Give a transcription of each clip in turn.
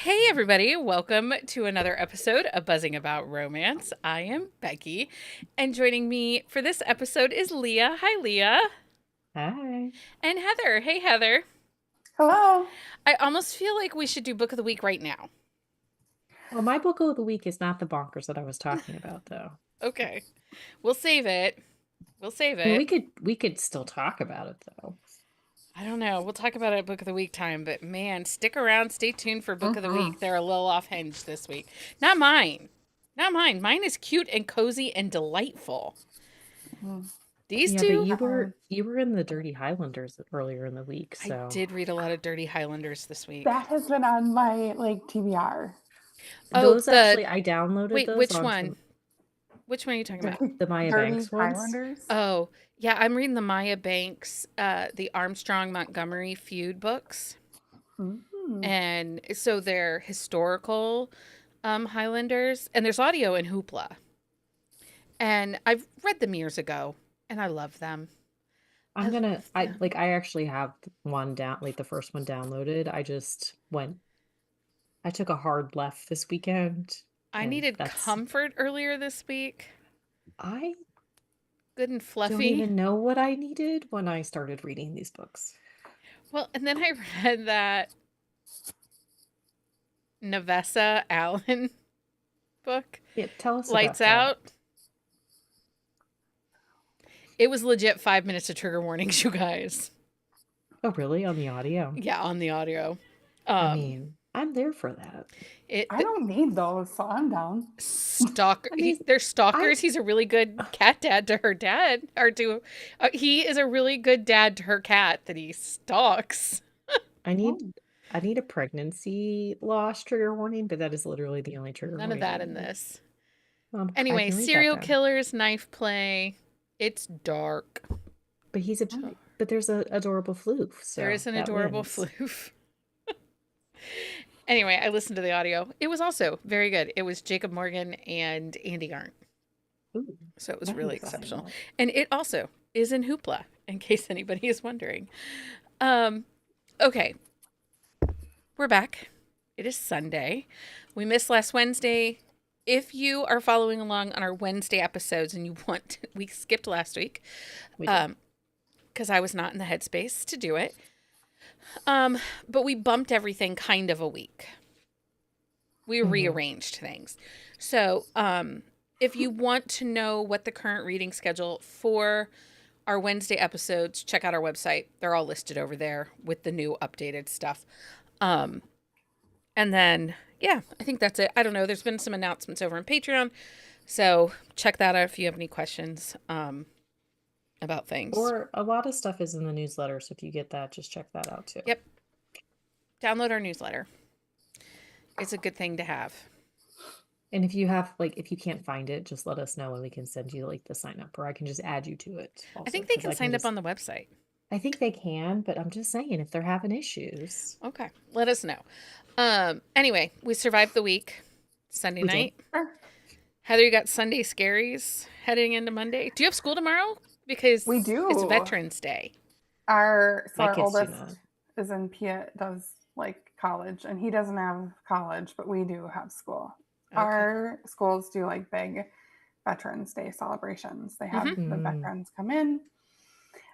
Hey, everybody, welcome to another episode of Buzzing About Romance. I am Becky, and joining me for this episode is Leah. Hi, Leah. Hi. And Heather. Hey, Heather. Hello. I almost feel like we should do Book of the Week right now. Well, my book of the week is not the bonkers that I was talking about, though. Okay, we'll save it. We'll save I mean, we it. could we could still talk about it though. I don't know. We'll talk about it at Book of the Week time, but man, stick around. Stay tuned for Book of the Week. They're a little off hinge this week. Not mine. Not mine. Mine is cute and cozy and delightful. These Yeah, but two, you were in the Dirty Highlanders earlier in the week, I so did read a lot of Dirty Highlanders this week. That has been on my TBR. Oh, those actually I downloaded wait, those which onto one? Which one are you talking about? Dirty, the Maya Dirty Banks ones. Highlanders. Oh, yeah, I'm reading the Maya Banks, the Armstrong Montgomery feud books. Mm. And so they're historical Highlanders, and there's audio in Hoopla. And I've read them years ago, and I love them. I'm gonna love I them. like I actually have one down like the first one downloaded. I took a hard left this weekend I and needed that's comfort earlier this week. I Good and don't fluffy. even know what I needed when I started reading these books. Well, and then I read that Navessa Allen book, Yeah, tell us Lights about that. Out. It was legit 5 minutes of trigger warnings, you guys. Oh, really? On the audio? Yeah, on the audio. I Um, meim I'm there for that. I the don't need those, so I'm down. stalker. I mean, They're I stalkers. He's a really good cat dad to her dad, or to. He is a really good dad to her cat that he stalks. I need Oh, I need a pregnancy loss trigger warning, but that is literally the only trigger None of warning I that in need. this. I Anyway, can read that serial then. killers, knife play. It's dark. But oh. but there's a adorable floof, There so is an that adorable wins. floof. Anyway, I listened to the audio. It was also very good. It was Jacob Morgan and Andy Arndt. Ooh, So it was really Nice. exceptional. And it also is in Hoopla, in case anybody is wondering. Um, okay, we're back. It is Sunday. We missed last Wednesday. If you are following along on our Wednesday episodes and you want, we skipped last week we did. because I was not in the headspace to do it. But we bumped everything kind of a week. We rearranged things. So, if you want to know what the current reading schedule for our Wednesday episodes, check out our website. They're all listed over there with the new updated stuff. Um, and then, yeah, I think that's it. I don't know. There's been some announcements over on Patreon. So check that out if you have any questions about things. Or a lot of stuff is in the newsletter, so if you get that, just check that out too. Yep. Download our newsletter. It's a good thing to have. And if you can't find it, just let us know and we can send you like the sign up, or I can just add you to it I also, think they because can sign up on the website. I think they can, but I'm just saying if they're having issues. Okay. Let us know. Anyway, we survived the week. Sunday We did. night. Heather, you got Sunday scaries heading into Monday. Do you have school tomorrow? Because We it's do. Veterans Day. Our My our kids do oldest not. is in does college, and he doesn't have college, but we do have school. Okay. Our schools do big Veterans Day celebrations. They have the Mm. veterans come in,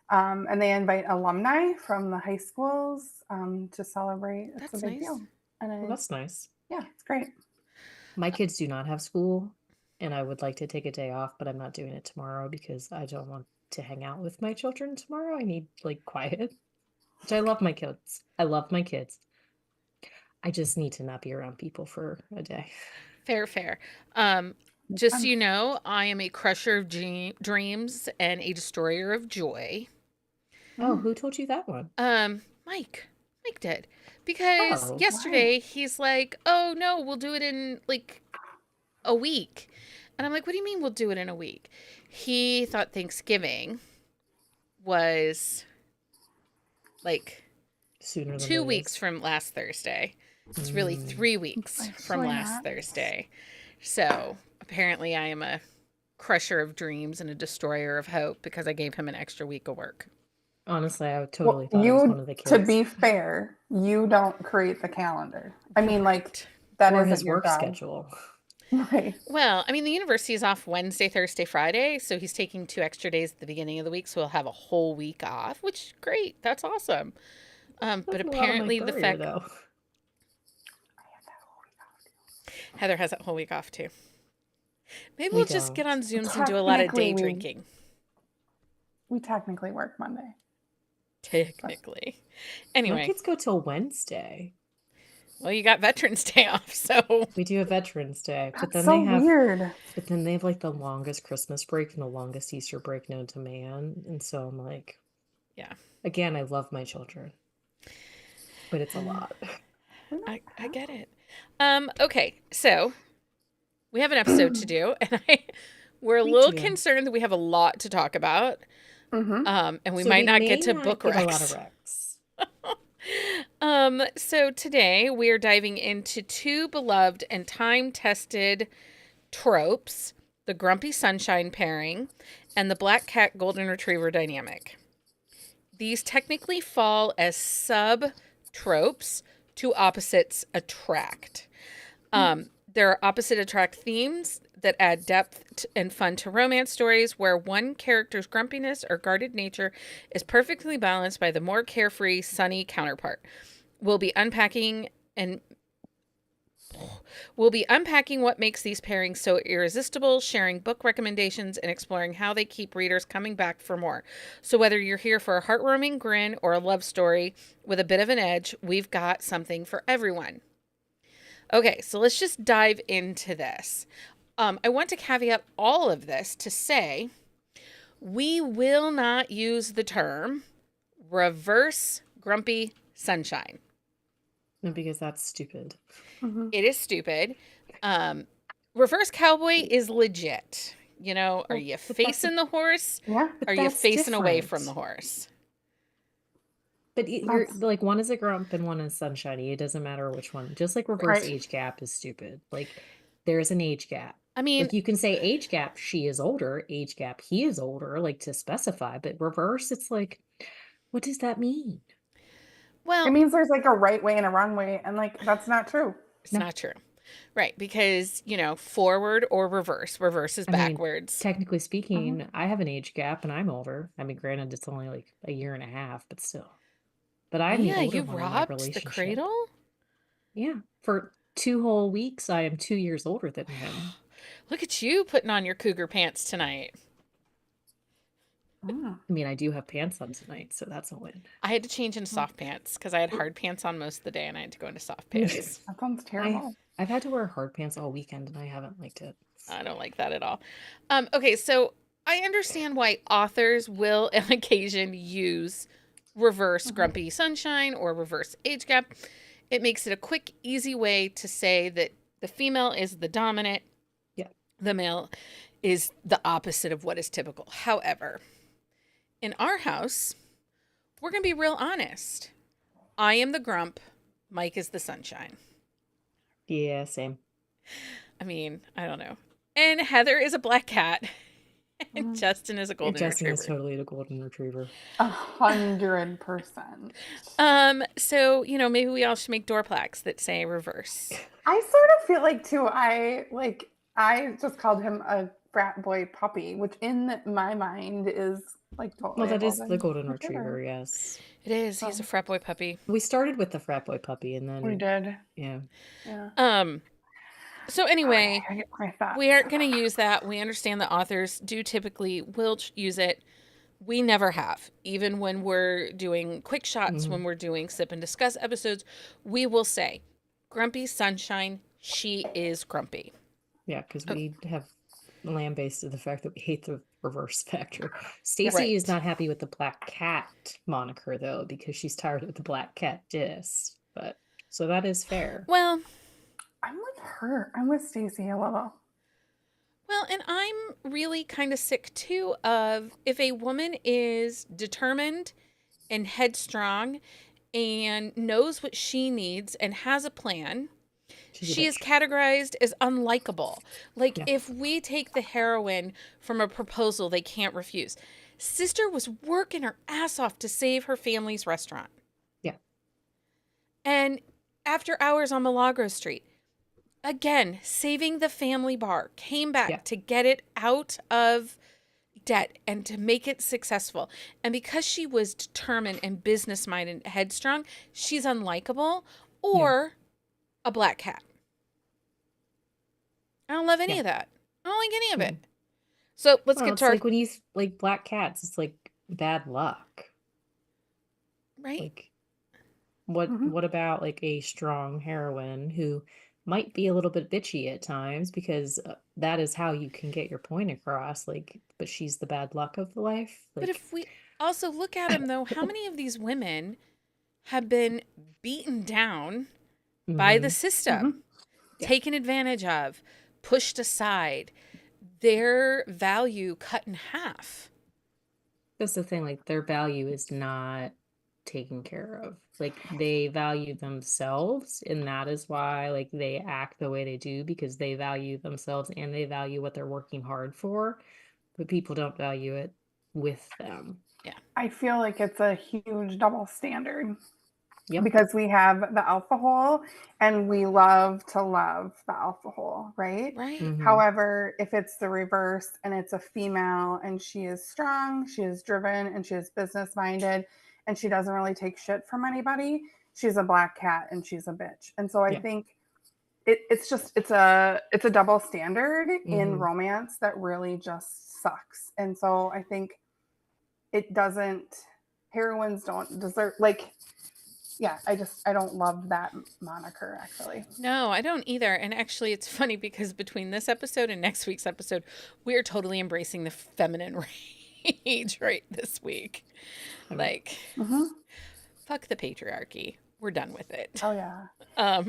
and they invite alumni from the high schools to celebrate. It's That's a big nice. deal, and Well, that's nice. yeah, it's great. My kids do not have school, and I would like to take a day off, but I'm not doing it tomorrow because I don't want to hang out with my children tomorrow. I need quiet. Which I love my kids. I love my kids. I just need to not be around people for a day. Fair, fair. Just so Fun. you know, I am a crusher of dreams and a destroyer of joy. Oh, who told you that one? Mike. Mike did. Because Oh, yesterday he's like, oh no, we'll do it in a week. And I'm like, what do you mean we'll do it in a week? He thought Thanksgiving was like sooner than 2 weeks it from last Thursday. It's really is. 3 weeks from Actually last not. Thursday. So apparently I am a crusher of dreams and a destroyer of hope because I gave him an extra week of work. Honestly, I Well, totally thought it was one of the to kids. be fair, you don't create the calendar. I mean, like, Right. that Or isn't his your work job. schedule. Right. Well, I mean, the university is off Wednesday, Thursday, Friday, so he's taking 2 extra days at the beginning of the week, so he'll have a whole week off, which great. That's awesome. But That's a lot of my apparently the career, fact though. Heather has that whole week off too. Maybe We we'll just get on don't. Zooms and do a lot of Technically, day we drinking. we technically work Monday. Technically. My Anyway, kids go till Wednesday. well, you got Veterans Day off, so We do a Veterans Day, but That's then so they have weird. like the longest Christmas break and the longest Easter break known to man. And so I'm like, yeah, again, I love my children, but it's a lot. I get it. Okay, so we have an episode to do, and we're a We little do. concerned that we have a lot to talk about, Mm-hmm. and we So might not may get to not book get a lot of recs. recs. So today we are diving into 2 beloved and time-tested tropes: the grumpy sunshine pairing and the black cat golden retriever dynamic. These technically fall as sub tropes to opposites attract. There are opposite attract themes that add depth and fun to romance stories where one character's grumpiness or guarded nature is perfectly balanced by the more carefree, sunny counterpart. We'll be unpacking what makes these pairings so irresistible, sharing book recommendations, and exploring how they keep readers coming back for more. So whether you're here for a heartwarming grin or a love story with a bit of an edge, we've got something for everyone. Okay, so let's just dive into this. I want to caveat all of this to say we will not use the term reverse grumpy sunshine. No, because that's stupid. Mm-hmm. It is stupid. Reverse cowboy is legit. You know, are Well, you but that's facing the horse? Yeah. But Are you that's facing away different. from the horse? But you're That's like, one is a grump and one is sunshiny. It doesn't matter which one. Just like reverse right. age gap is stupid. Like, there's an age gap. I mean, Like, you can say age gap, she is older, age gap, he is older, like to specify. But reverse, it's like, what does that mean? It well, means there's like a right way and a wrong way, and like that's not true. it's No. not true. Right, because, forward or reverse. Reverse is I mean, backwards. technically speaking, I have an age gap and I'm older. I mean, granted, it's only like a year and a half, but still. But I'm the Yeah, older you one in my robbed the relationship. cradle? Yeah. For 2 whole weeks, I am 2 years older than him. Look at you putting on your cougar pants tonight. Mm. I mean, I do have pants on tonight, so that's a win. I had to change into soft pants because I had hard pants on most of the day and I had to go into soft pants. That sounds terrible. I've had to wear hard pants all weekend and I haven't liked it. I don't like that at all. Okay, so I understand why authors will on occasion use reverse grumpy sunshine or reverse age gap. It makes it a quick, easy way to say that the female is the dominant. Yeah. The male is the opposite of what is typical. However, in our house, we're going to be real honest. I am the grump. Mike is the sunshine. Yeah, same. I mean, I don't know. And Heather is a black cat. And Justin is a golden Justin retriever. is totally the golden retriever. 100%. So, maybe we all should make door plaques that say reverse. I sort of feel like too. I just called him a frat boy puppy, which in my mind is like totally. Well, that a is the golden retriever, yes. It is. He's a frat boy puppy. We started with the frat boy puppy and We then, did. yeah. Yeah. So anyway, I get my thoughts. we aren't going to use that. We understand that authors do typically will use it. We never have. Even when we're doing quick shots, when we're doing sip and discuss episodes, we will say, grumpy sunshine, she is grumpy. Yeah, because we have lambasted the fact that we hate the reverse factor. Stacy Right. is not happy with the black cat moniker, though, because she's tired of the black cat diss. But so that is fair. Well, I'm with her. I'm with Stacey a little. Well, and I'm really kind of sick too of if a woman is determined and headstrong and knows what she needs and has a plan, She's a she is bitch. categorized as unlikable. Like Yeah. if we take the heroine from a proposal they can't refuse, Sister was working her ass off to save her family's restaurant. Yeah. And after hours on Milagro Street, again, saving the family bar, came back Yeah. to get it out of debt and to make it successful. And because she was determined and business minded and headstrong, she's unlikable or a black cat. I don't love any Yeah. of that. I don't like any of Mm. it. So let's Well, get it's to our like when you like black cats, it's like bad luck. right. Like what about like a strong heroine who might be a little bit bitchy at times because that is how you can get your point across, like, but she's the bad luck of the life, But like. if we also look at them, though, how many of these women have been beaten down by the Mhm. system, Yeah. taken advantage of, pushed aside, their value cut in half? That's the thing, like their value is not taken care of. Like they value themselves, and that is why like they act the way they do because they value themselves and they value what they're working hard for, but people don't value it with them. Yeah. I feel like it's a huge double standard Yep. because we have the alpha hole and we love to love the alpha hole, right? Right. Mhm. However, if it's the reverse and it's a female and she is strong, she is driven, and she is business minded, and she doesn't really take shit from anybody, she's a black cat and she's a bitch. And so I Yeah. think it's a double standard in Mhm. romance that really just sucks. And so I think it doesn't, heroines don't deserve, like, yeah, I don't love that moniker actually. No, I don't either. And actually, it's funny because between this episode and next week's episode, we are totally embracing the feminine rage right this week. I mean, Like, fuck the patriarchy. We're done with it. Oh yeah.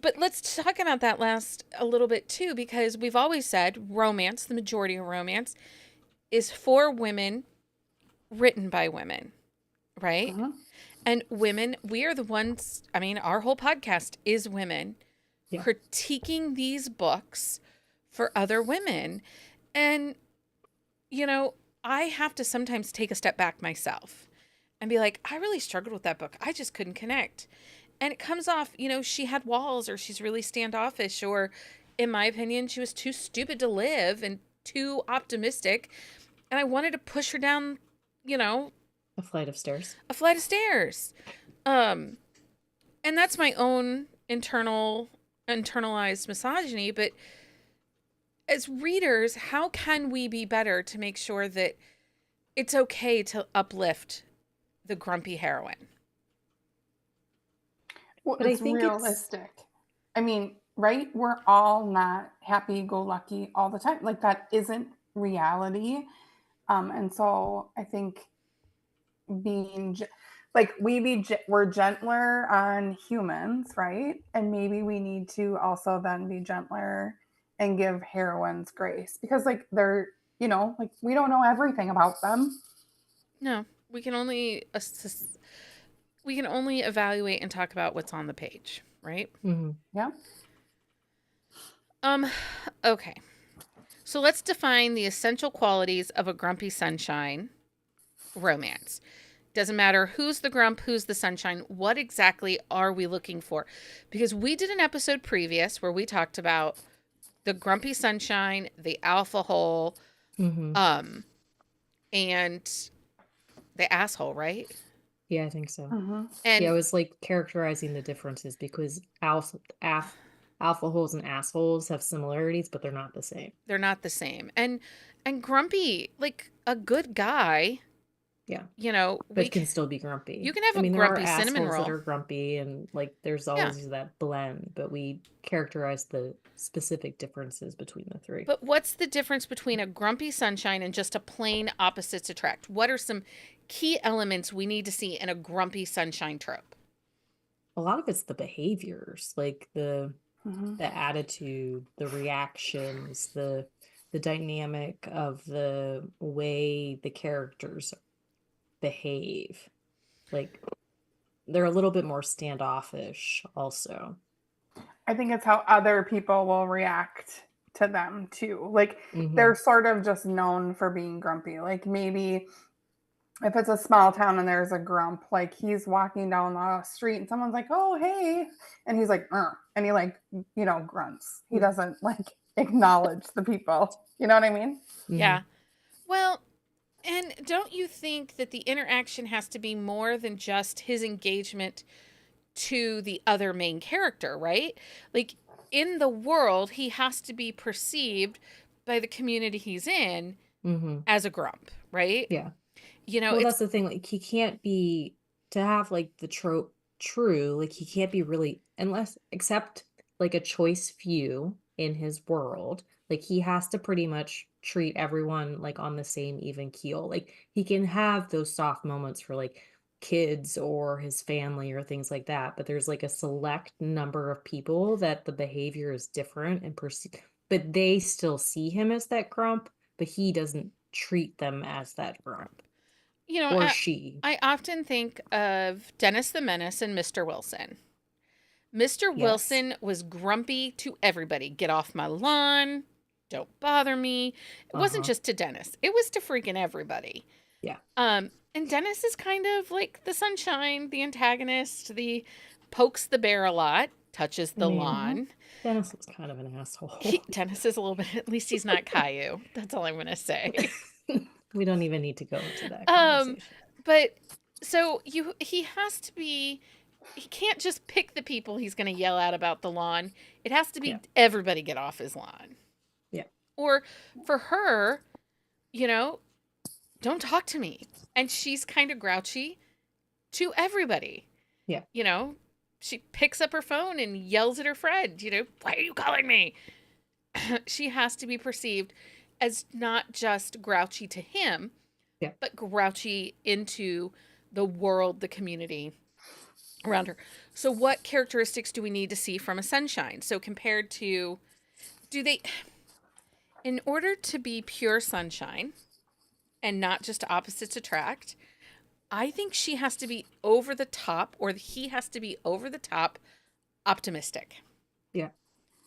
But let's talk about that last a little bit too, because we've always said romance, the majority of romance, is for women, written by women, right? And women, we are the ones, I mean, our whole podcast is women yeah. critiquing these books for other women. And, you know, I have to sometimes take a step back myself and be like, I really struggled with that book. I just couldn't connect. And it comes off, you know, she had walls or she's really standoffish or, in my opinion, she was too stupid to live and too optimistic. And I wanted to push her down, you know, A flight of stairs. a flight of stairs. And that's my own internalized misogyny, but as readers, how can we be better to make sure that it's okay to uplift the grumpy heroine? Well, But I it's think it's realistic. I mean, right? We're all not happy go lucky all the time. Like that isn't reality. And so I think being like we're gentler on humans, right? And maybe we need to also then be gentler and give heroines grace because like they're, you know, like we don't know everything about them. No, we can only evaluate and talk about what's on the page, right? Mhm. Yeah. Okay. So let's define the essential qualities of a grumpy sunshine romance. Doesn't matter who's the grump, who's the sunshine. What exactly are we looking for? Because we did an episode previous where we talked about the grumpy sunshine, the alpha hole, Mhm. and the asshole, right? Yeah, I think so. Yeah, And I was like characterizing the differences because alpha holes and assholes have similarities, but they're not the same. they're not the same. And grumpy, like a good guy, Yeah, you know, but can still be grumpy. you can have I a mean, there are grumpy cinnamon assholes that roll. are grumpy, and like there's Yeah. always that blend, but we characterize the specific differences between the three. But what's the difference between a grumpy sunshine and just a plain opposites attract? What are some key elements we need to see in a grumpy sunshine trope? A lot of it's the behaviors, like the Mm-hmm. attitude, the reactions, the dynamic of the way the characters behave. Like they're a little bit more standoffish also. I think it's how other people will react to them too. Like Mm-hmm. they're sort of just known for being grumpy. Like maybe if it's a small town and there's a grump, like he's walking down the street and someone's like, "Oh, hey," and he's like, and he like, grunts. He doesn't like acknowledge the people. You know what I mean? Yeah. Well, and don't you think that the interaction has to be more than just his engagement to the other main character, right? Like in the world, he has to be perceived by the community he's in Mm-hmm. as a grump, right? Yeah. Well, Well, it's that's the thing. Like, he can't be to have like the trope true. Like, he can't be really, unless except like a choice few in his world. Like, he has to pretty much treat everyone like on the same even keel. Like, he can have those soft moments for like kids or his family or things like that. But there's like a select number of people that the behavior is different and but they still see him as that grump, but he doesn't treat them as that grump. Or I, she. I often think of Dennis the Menace and Mr. Wilson. Mr. Yes. Wilson was grumpy to everybody. Get off my lawn. Don't bother me. It wasn't Uh-huh. just to Dennis. It was to freaking everybody. Yeah. And Dennis is kind of like the sunshine, the antagonist, the pokes the bear a lot, touches I the mean, lawn. Dennis is kind of an asshole. Dennis is a little bit, at least he's not Caillou. That's all I'm going to say. We don't even need to go into that Um, conversation. but so he has to be, he can't just pick the people he's going to yell at about the lawn. It has to be Yeah. everybody get off his lawn. Yeah. Or for her, don't talk to me. And she's kind of grouchy to everybody. Yeah. She picks up her phone and yells at her friend, why are you calling me? She has to be perceived as not just grouchy to him, Yeah. but grouchy into the world, the community around her. So what characteristics do we need to see from a sunshine? So compared to, in order to be pure sunshine and not just opposites attract, I think she has to be over the top, or he has to be over the top optimistic. Yeah.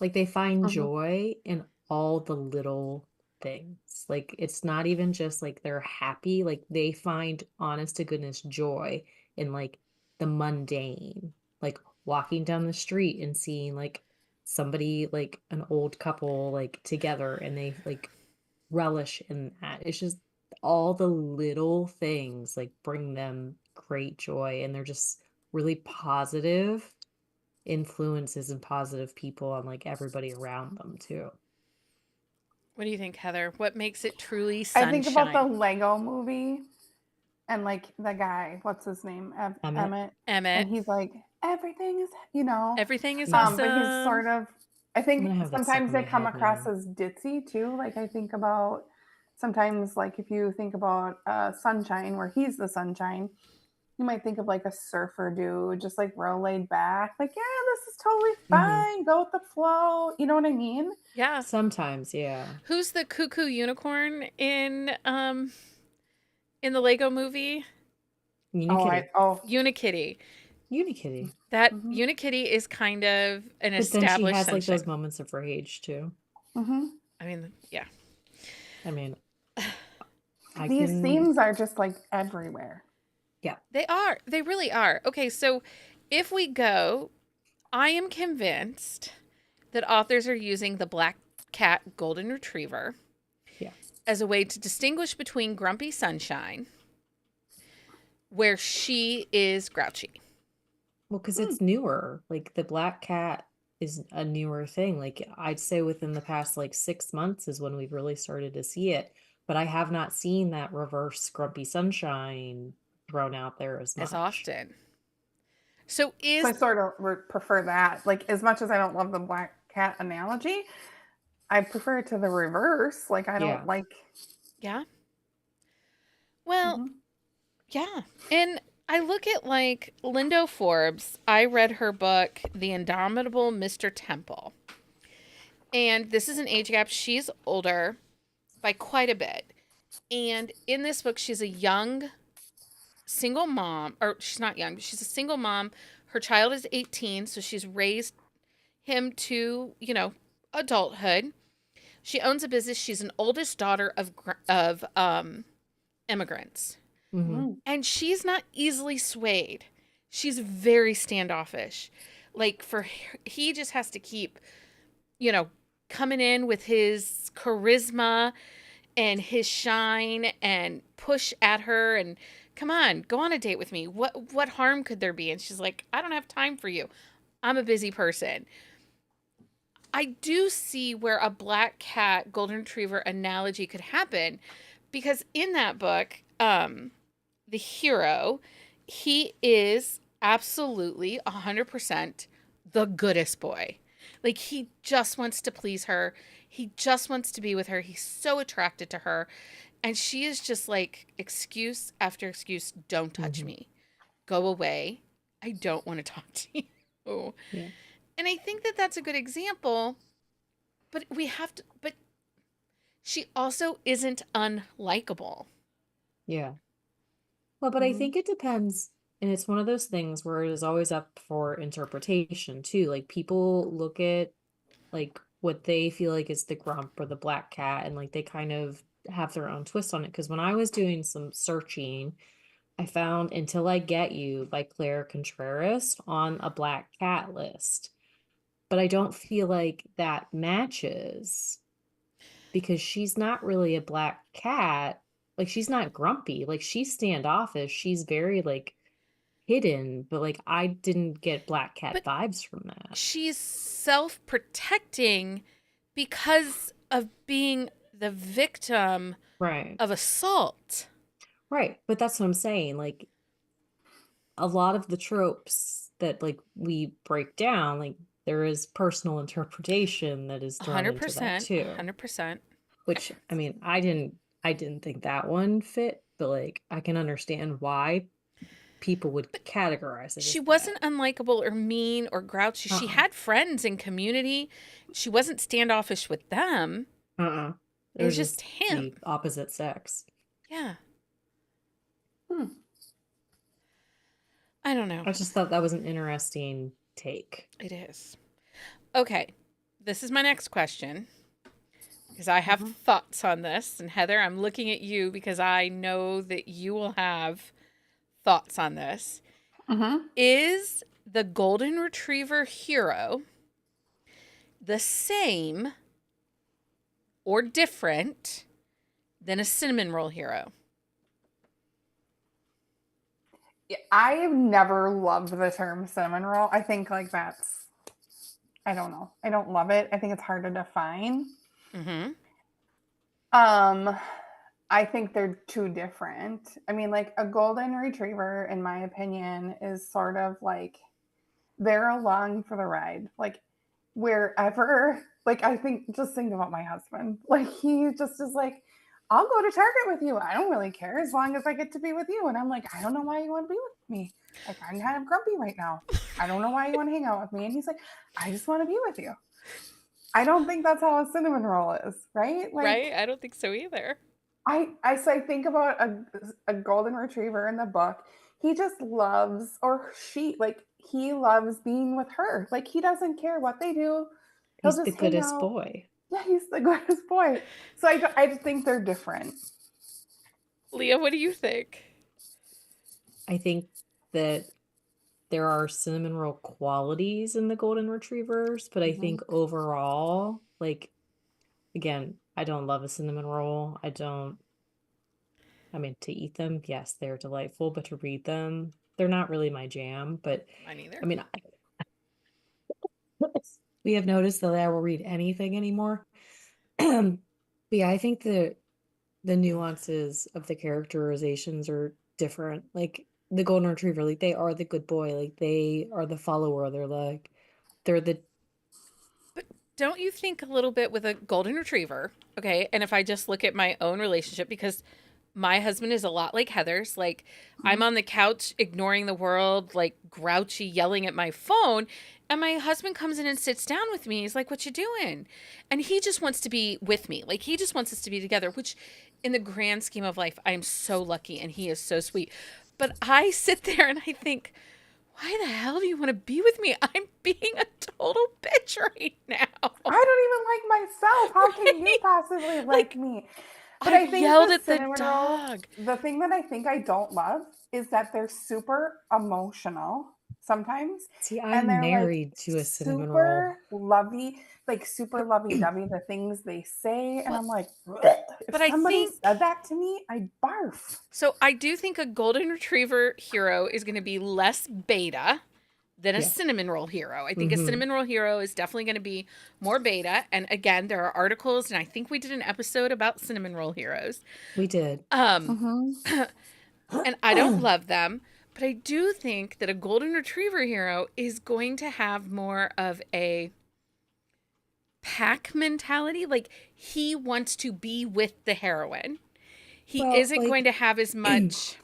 Like, they find Mhm. joy in all the little things. Like, it's not even just like they're happy. Like, they find honest to goodness joy in like the mundane. Like walking down the street and seeing like somebody, like an old couple, like together, and they like relish in that. It's just all the little things like bring them great joy, and they're just really positive influences and positive people on like everybody around them too. What do you think, Heather? What makes it truly I think about the sunshine? Lego movie and like the guy, what's his name? Emmett. Emmett. Emmett. And he's like, everything is, Everything is Mhm. but he's awesome. sort of, I I'm think gonna have that stuck sometimes in they my come head across now. as ditzy too. Like I think about sometimes, like if you think about Sunshine, where he's the sunshine, you might think of like a surfer dude, just like real laid back, like, yeah, this is totally Mm-hmm. fine, go with the flow. You know what I mean? Yeah. Sometimes, yeah. Who's the cuckoo unicorn in the Lego movie? Unikitty. Unikitty. Unikitty. That Mm-hmm, Unikitty is kind of an But then she established has like those sunshine. moments of rage too. mm-hmm. I mean, yeah. I mean, I These can, themes are just like everywhere. yeah. They are. They really are. Okay, so if we go, I am convinced that authors are using the black cat golden retriever Yeah. as a way to distinguish between grumpy sunshine, where she is grouchy. Well, because it's newer. Like, the black cat is a newer thing. Like, I'd say within the past like 6 months is when we've really started to see it. But I have not seen that reverse grumpy sunshine thrown out there as As much. often. So So I is sort of prefer that. Like as much as I don't love the black cat analogy, I prefer it to the reverse. Like I don't Yeah. like. yeah. Well, Mhm. yeah. And I look at like Lindo Forbes. I read her book, The Indomitable Mr. Temple. And this is an age gap. She's older by quite a bit. And in this book, she's a young single mom, or she's not young, but she's a single mom. Her child is 18, so she's raised him to, adulthood. She owns a business. She's an oldest daughter of immigrants. Hmm. Mm. And she's not easily swayed. She's very standoffish. Like he just has to keep, you know, coming in with his charisma and his shine and push at her and come on, go on a date with me. What harm could there be? And she's like, I don't have time for you. I'm a busy person. I do see where a black cat golden retriever analogy could happen because in that book, the hero, he is absolutely 100% the goodest boy. Like he just wants to please her. He just wants to be with her. He's so attracted to her. And she is just like excuse after excuse, don't touch Hmm. me. Go away. I don't want to talk to you. Yeah. And I think that that's a good example, but but she also isn't unlikable. Yeah. Well, but I Mhm. think it depends. And it's one of those things where it is always up for interpretation too. Like people look at like what they feel like is the grump or the black cat and like they kind of have their own twist on it. Because when I was doing some searching, I found Until I Get You by Claire Contreras on a black cat list. But I don't feel like that matches because she's not really a black cat. Like she's not grumpy. Like she's standoffish. She's very like hidden, but like I didn't get black cat But vibes from that. she's self protecting because of being the victim Right. of assault. Right. But that's what I'm saying. Like a lot of the tropes that like we break down, like there is personal interpretation that is thrown into that 100%. too. 100%. Which I mean, I didn't think that one fit, but like I can understand why people would But categorize it she as that. wasn't unlikable or mean or grouchy. She Uh-uh. had friends in community. She wasn't standoffish with them. Uh-uh. It They're was just just him. the opposite sex. Yeah. Hmm. I don't know. I just thought that was an interesting take. It is. Okay. This is my next question because I have Mhm. thoughts on this. And Heather, I'm looking at you because I know that you will have thoughts on this. Mhm. Is the golden retriever hero the same or different than a cinnamon roll hero? Yeah, I've never loved the term cinnamon roll. I think like that's I don't know. I don't love it. I think it's hard to define. Mm-hmm. Um I think they're too different. I mean, like a golden retriever, in my opinion, is sort of like they're along for the ride. Like wherever, like I think, just think about my husband. Like he just is like, I'll go to Target with you. I don't really care as long as I get to be with you. And I'm like, I don't know why you want to be with me. Like I'm kind of grumpy right now. I don't know why you want to hang out with me. And he's like, I just want to be with you. I don't think that's how a cinnamon roll is, right? Right? Like I don't think so either. I think about a golden retriever in the book. He just loves, or she, like he loves being with her. Like he doesn't care what they do. He'll He's the just hang goodest out. boy. Yeah, he's the goodest boy. So I just think they're different. Leah, what do you think? I think that there are cinnamon roll qualities in the golden retrievers, but I Mhm. think overall, like again, I don't love a cinnamon roll. I mean, to eat them, yes, they're delightful, but to read them, they're not really my jam. But Mine either. I mean, we have noticed that I will read anything anymore. But yeah, I think the nuances of the characterizations are different. Like the golden retriever, like they are the good boy, like they are the follower. They're the But don't you think a little bit with a golden retriever? Okay. And if I just look at my own relationship, because my husband is a lot like Heather's, like I'm Mhm. on the couch ignoring the world, like grouchy, yelling at my phone. And my husband comes in and sits down with me. He's like, "What you doing?" And he just wants to be with me. Like he just wants us to be together, which in the grand scheme of life, I am so lucky and he is so sweet. But I sit there and I think, why the hell do you want to be with me? I'm being a total bitch right now. I don't even like myself. How can you Right? possibly like Like, me? But I've I think yelled the at the cinnamon rolls, dog. the thing that I think I don't love is that they're super emotional sometimes. See, And I'm they're like married to a cinnamon roll. super lovey, like super lovey dovey, the things they say. And Well, I'm like, "Bleh." If but I somebody think said that to me, I'd barf. so. I do think a golden retriever hero is going to be less beta than a Yeah. cinnamon roll hero. I think a Mm-hmm. cinnamon roll hero is definitely going to be more beta. And again, there are articles, and I think we did an episode about cinnamon roll heroes. We did. Um, Mm-hmm. and I don't love them, but I do think that a golden retriever hero is going to have more of a pack mentality. Like, he wants to be with the heroine. He Well, isn't going to have as much.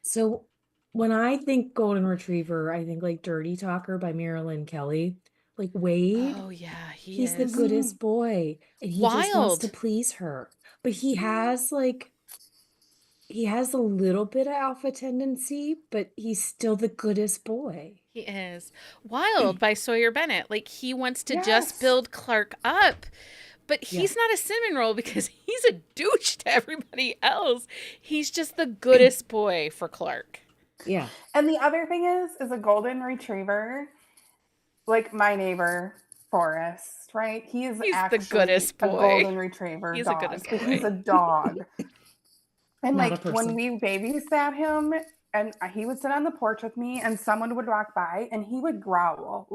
so when I think golden retriever, I think like Dirty Talker by Marilyn Kelly. Like Wade, Oh yeah, he he's the is Mm-hmm. goodest boy and he just wants to wild. please her. But he has a little bit of alpha tendency, but he's still the goodest boy. He is wild by Sawyer Bennett. Like, he wants to just Yes. build Clark up, but Yeah. he's not a cinnamon roll because he's a douche to everybody else. He's just the goodest boy for Clark. Yeah. And the other thing is a golden retriever, like my neighbor Forrest, right? He is He's the actually goodest a boy. golden retriever He's the dog, goodest but he's boy. a dog. And Not a like when person. we babysat him, and he would sit on the porch with me, and someone would walk by, and he would growl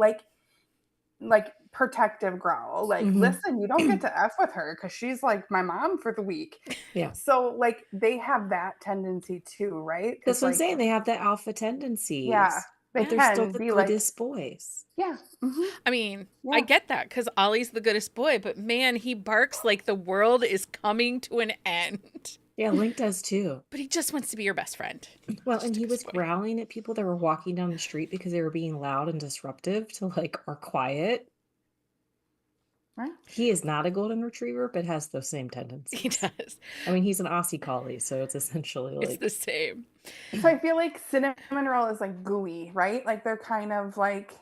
like protective growl, like, Mm-hmm. listen, you don't get to f with her because she's like my mom for the week. Yeah. So like they have that tendency too, right? That's Because what I'm like saying. They have the alpha yeah, tendencies, they but they're still can the be like goodest boys. yeah, hmm I mean, I yeah. get that because Ollie's the goodest boy, but man, he barks like the world is coming to an end. Yeah, Link does too. But he just wants to be your best friend. Well, and Just a he was goodest boy. growling at people that were walking down the street because they were being loud and disruptive to like our quiet. Right. He is not a golden retriever, but has those same He tendencies. does. I mean, he's an Aussie collie, so it's essentially It's the like, same. So I feel like cinnamon roll is like gooey, right? Like they're kind of like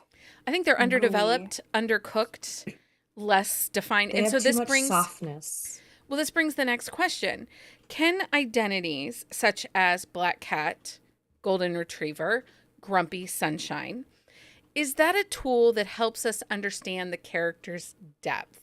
I think they're gooey. underdeveloped, undercooked, less defined. they And have so too this much brings softness. well, this brings the next question. Can identities such as Black Cat, Golden Retriever, Grumpy Sunshine, is that a tool that helps us understand the character's depth?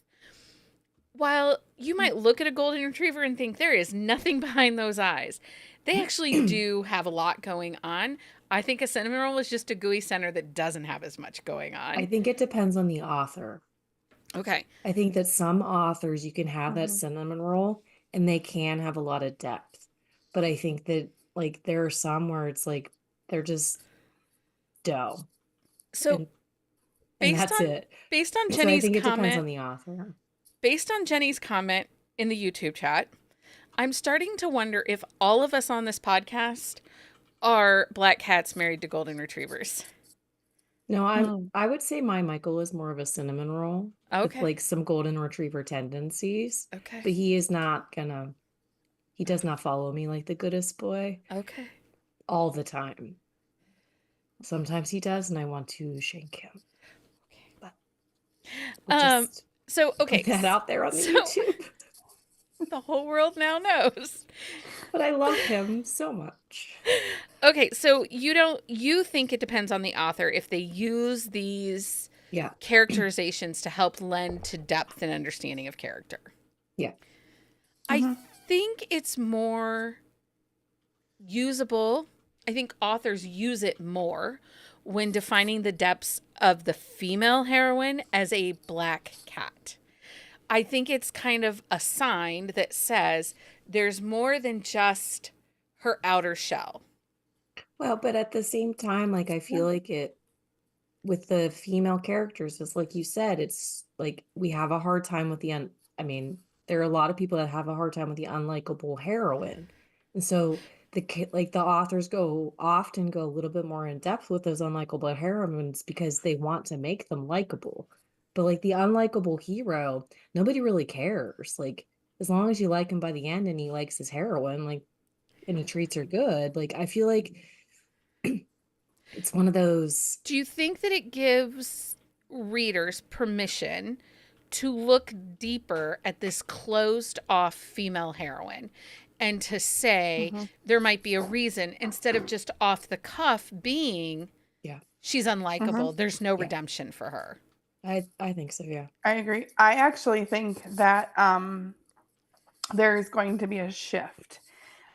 While you might look at a golden retriever and think there is nothing behind those eyes, they actually do have a lot going on. I think a cinnamon roll is just a gooey center that doesn't have as much going I on. think it depends on the author. Okay. I think that some authors you can have that Mhm. cinnamon roll and they can have a lot of depth. But I think that like there are some where it's like they're just dough So and based that's on it. based on So I Jenny's think it depends comment, on the author. based on Jenny's comment in the YouTube chat, I'm starting to wonder if all of us on this podcast are black cats married to golden retrievers. No, Hmm. I would say my Michael is more of a cinnamon roll with Okay. like some golden retriever tendencies, Okay. but he does not follow me like the goodest boy Okay. all the time. Sometimes he does, and I want to shank him. But we'll Um just so okay. put that out there on the So YouTube. the whole world now knows. But I love him so much. Okay, so you think it depends on the author if they use these Yeah. characterizations to help lend to depth and understanding of character. Yeah. I Mhm. think it's more usable. I think authors use it more when defining the depths of the female heroine as a black cat. I think it's kind of a sign that says there's more than just her outer shell. Well, but at the same time, like I Yeah. feel like it with the female characters, it's like you said, it's like we have a hard time with I mean, there are a lot of people that have a hard time with the unlikable heroine. And so like the authors often go a little bit more in depth with those unlikable heroines because they want to make them likable. But like the unlikable hero, nobody really cares. Like as long as you like him by the end and he likes his heroine, like and he treats her good, like I feel like It's one of those. Do you think that it gives readers permission to look deeper at this closed off female heroine and to say Mm-hmm. there might be a reason instead of just off the cuff being Yeah. she's Mm-hmm. unlikable, there's no Yeah. redemption for her? I think so. Yeah. I agree. I actually think that there's going to be a shift.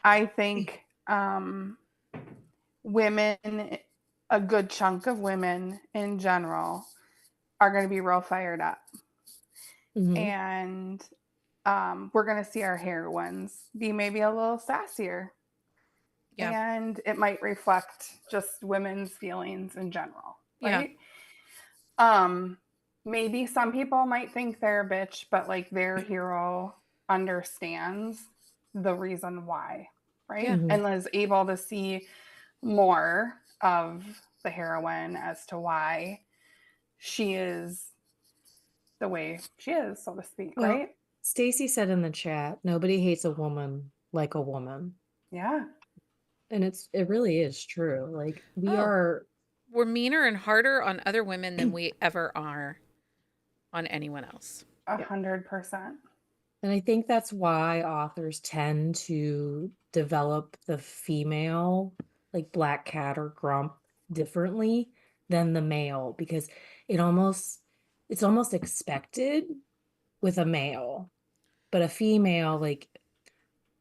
I think women, a good chunk of women in general, are going to be real fired up. Mm-hmm. And we're going to see our heroines be maybe a little sassier. Yeah. And it might reflect just women's feelings in general, Yeah. right? Maybe some people might think they're a bitch, but like their hero understands the reason why, right? Yeah. Mhm. And is able to see more of the heroine as to why she is the way she is, so to speak, Well, right? Stacy said in the chat, nobody hates a woman like a woman. Yeah. And it really is true. Like we Oh. are We're meaner and harder on other women than we ever are on anyone else. 100%. and I think that's why authors tend to develop the female, like Black Cat or Grump, differently than the male because it's almost expected with a male. But a female, like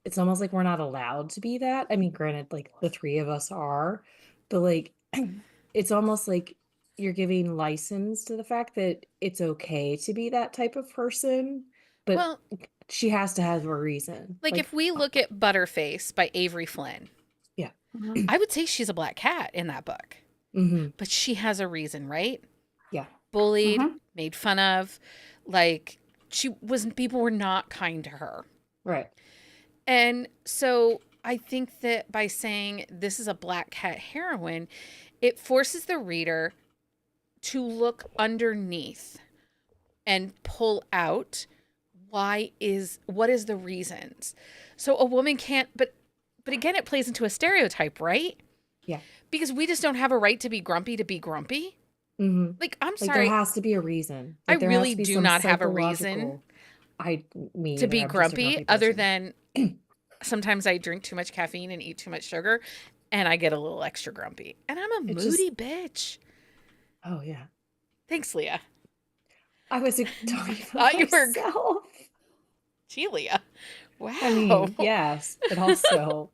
it's almost like we're not allowed to be that. I mean, granted, like the three of us are, but like it's almost like you're giving license to the fact that it's okay to be that type of person, but Well, she has to have a reason. like if we look at Butterface by Avery Flynn, Yeah. Mhm. I would say she's a black cat in that book, Mm-hmm. but she has a reason, right? Yeah. Bullied, Mhm. made fun of, like people were not kind to her. Right. And so I think that by saying this is a black cat heroine, it forces the reader to look underneath and pull out what is the reasons. So a woman can't, but again it plays into a stereotype, right? Yeah. Because we just don't have a right to be grumpy to be grumpy. Mm-hmm. Like, I'm Like there sorry, has to be a reason. I Like there has really to be do some not have a reason psychological. Me to either. be I'm just a grumpy grumpy other person. than sometimes I drink too much caffeine and eat too much sugar and I get a little extra grumpy. And I'm a It's moody bitch. Oh yeah. Thanks, Leah. I was talking Thought about you were myself. Gee, Leah. Wow. I mean, yes, but also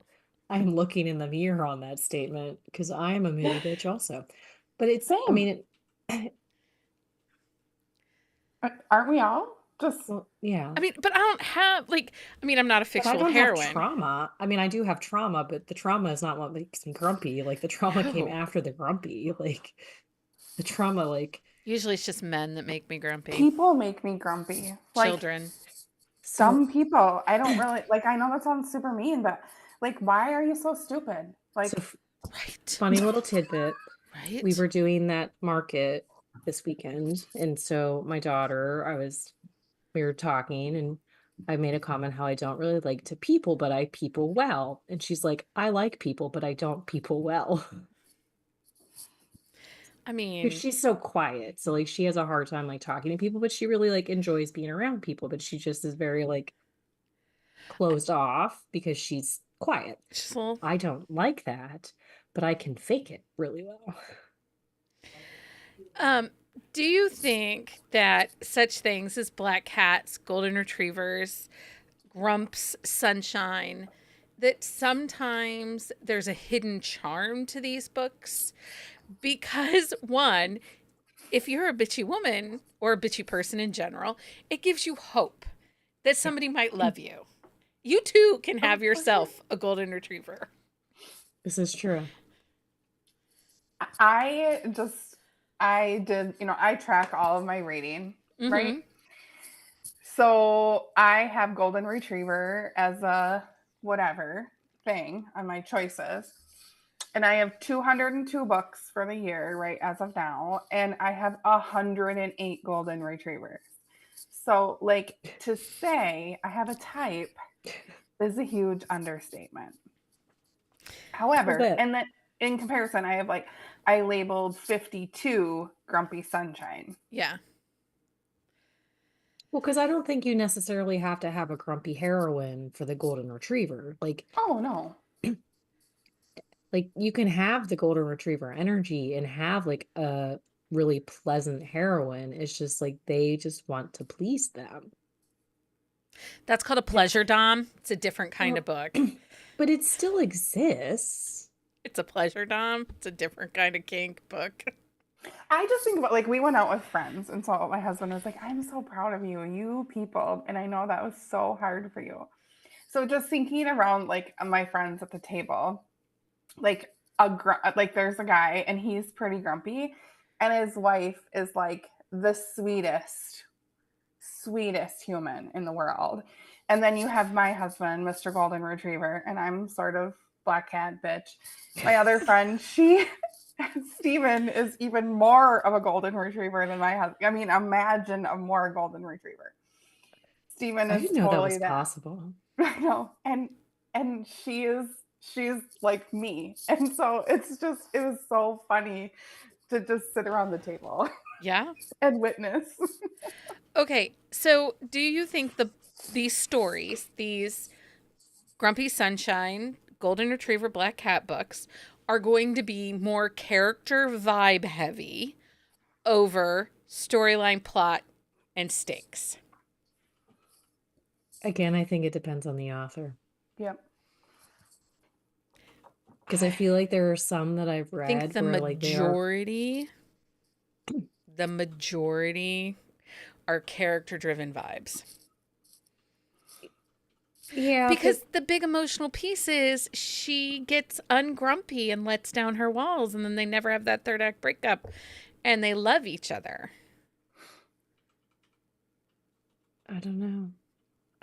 I'm looking in the mirror on that statement because I'm a moody bitch also. But I Same. mean, Aren't we all? Just well, yeah. I mean, but I don't have I'm not a But I fictional don't have heroine. trauma. I mean, I do have trauma, but the trauma is not what makes me grumpy. Like the trauma came No. after the grumpy. Like the trauma, like Usually it's just men that make me grumpy. people make me grumpy. Like Children. so some people, I don't really like. I know that sounds super mean, but like, why are you so stupid? Like, Right. funny little tidbit. Right. We were doing that market this weekend, and so my daughter, we were talking, and I made a comment how I don't really like to people, but I people well. And she's like, I like people, but I don't people well. I Because mean, she's so quiet. So like she has a hard time like talking to people, but she really like enjoys being around people. But she just is very like closed off because she's quiet. just a little, I don't like that, but I can fake it really well. do you think that such things as black cats, golden retrievers, grumps, sunshine, that sometimes there's a hidden charm to these books? Because one, if you're a bitchy woman or a bitchy person in general, it gives you hope that somebody might love you. You too can have yourself a golden retriever. This is true. I did, I track all of my rating, right? Mhm. So I have golden retriever as a whatever thing on my choices. And I have 202 books for the year, right, as of now. And I have 108 golden retrievers. So, like, to say I have a type is a huge understatement. However, bit. and then in comparison, I have like I labeled 52 Grumpy Sunshine. Yeah. Well, because I don't think you necessarily have to have a grumpy heroine for the golden retriever. Oh, no. Like you can have the golden retriever energy and have like a really pleasant heroine. It's just like they just want to please them. That's called a pleasure dom. It's a different kind of book. But it still exists. It's a pleasure dom. It's a different kind of kink book. I just think about, like, we went out with friends, and so my husband was like, I'm so proud of you, you people. And I know that was so hard for you. So just thinking around, like, my friends at the table, like, like there's a guy, and he's pretty grumpy, and his wife is like the sweetest human in the world. And then you have my husband, Mr. Golden Retriever, and I'm sort of black cat bitch. My other friend, Steven is even more of a golden retriever than my husband. I mean, imagine a more golden retriever. Steven I is didn't know that totally was that. possible. I know. And she's like me. And so it was so funny to just sit around the table Yeah. and witness. Okay, so do you think these stories, these Grumpy Sunshine, Golden Retriever, Black Cat books are going to be more character vibe heavy over storyline, plot, and stakes? Again, I think it depends on the author. Yep. Because I feel like there are some that I've I think read the where like they are majority are character driven vibes. Yeah, Because the big emotional piece is she gets ungrumpy and lets down her walls, and then they never have that third act breakup, and they love each other. I don't know.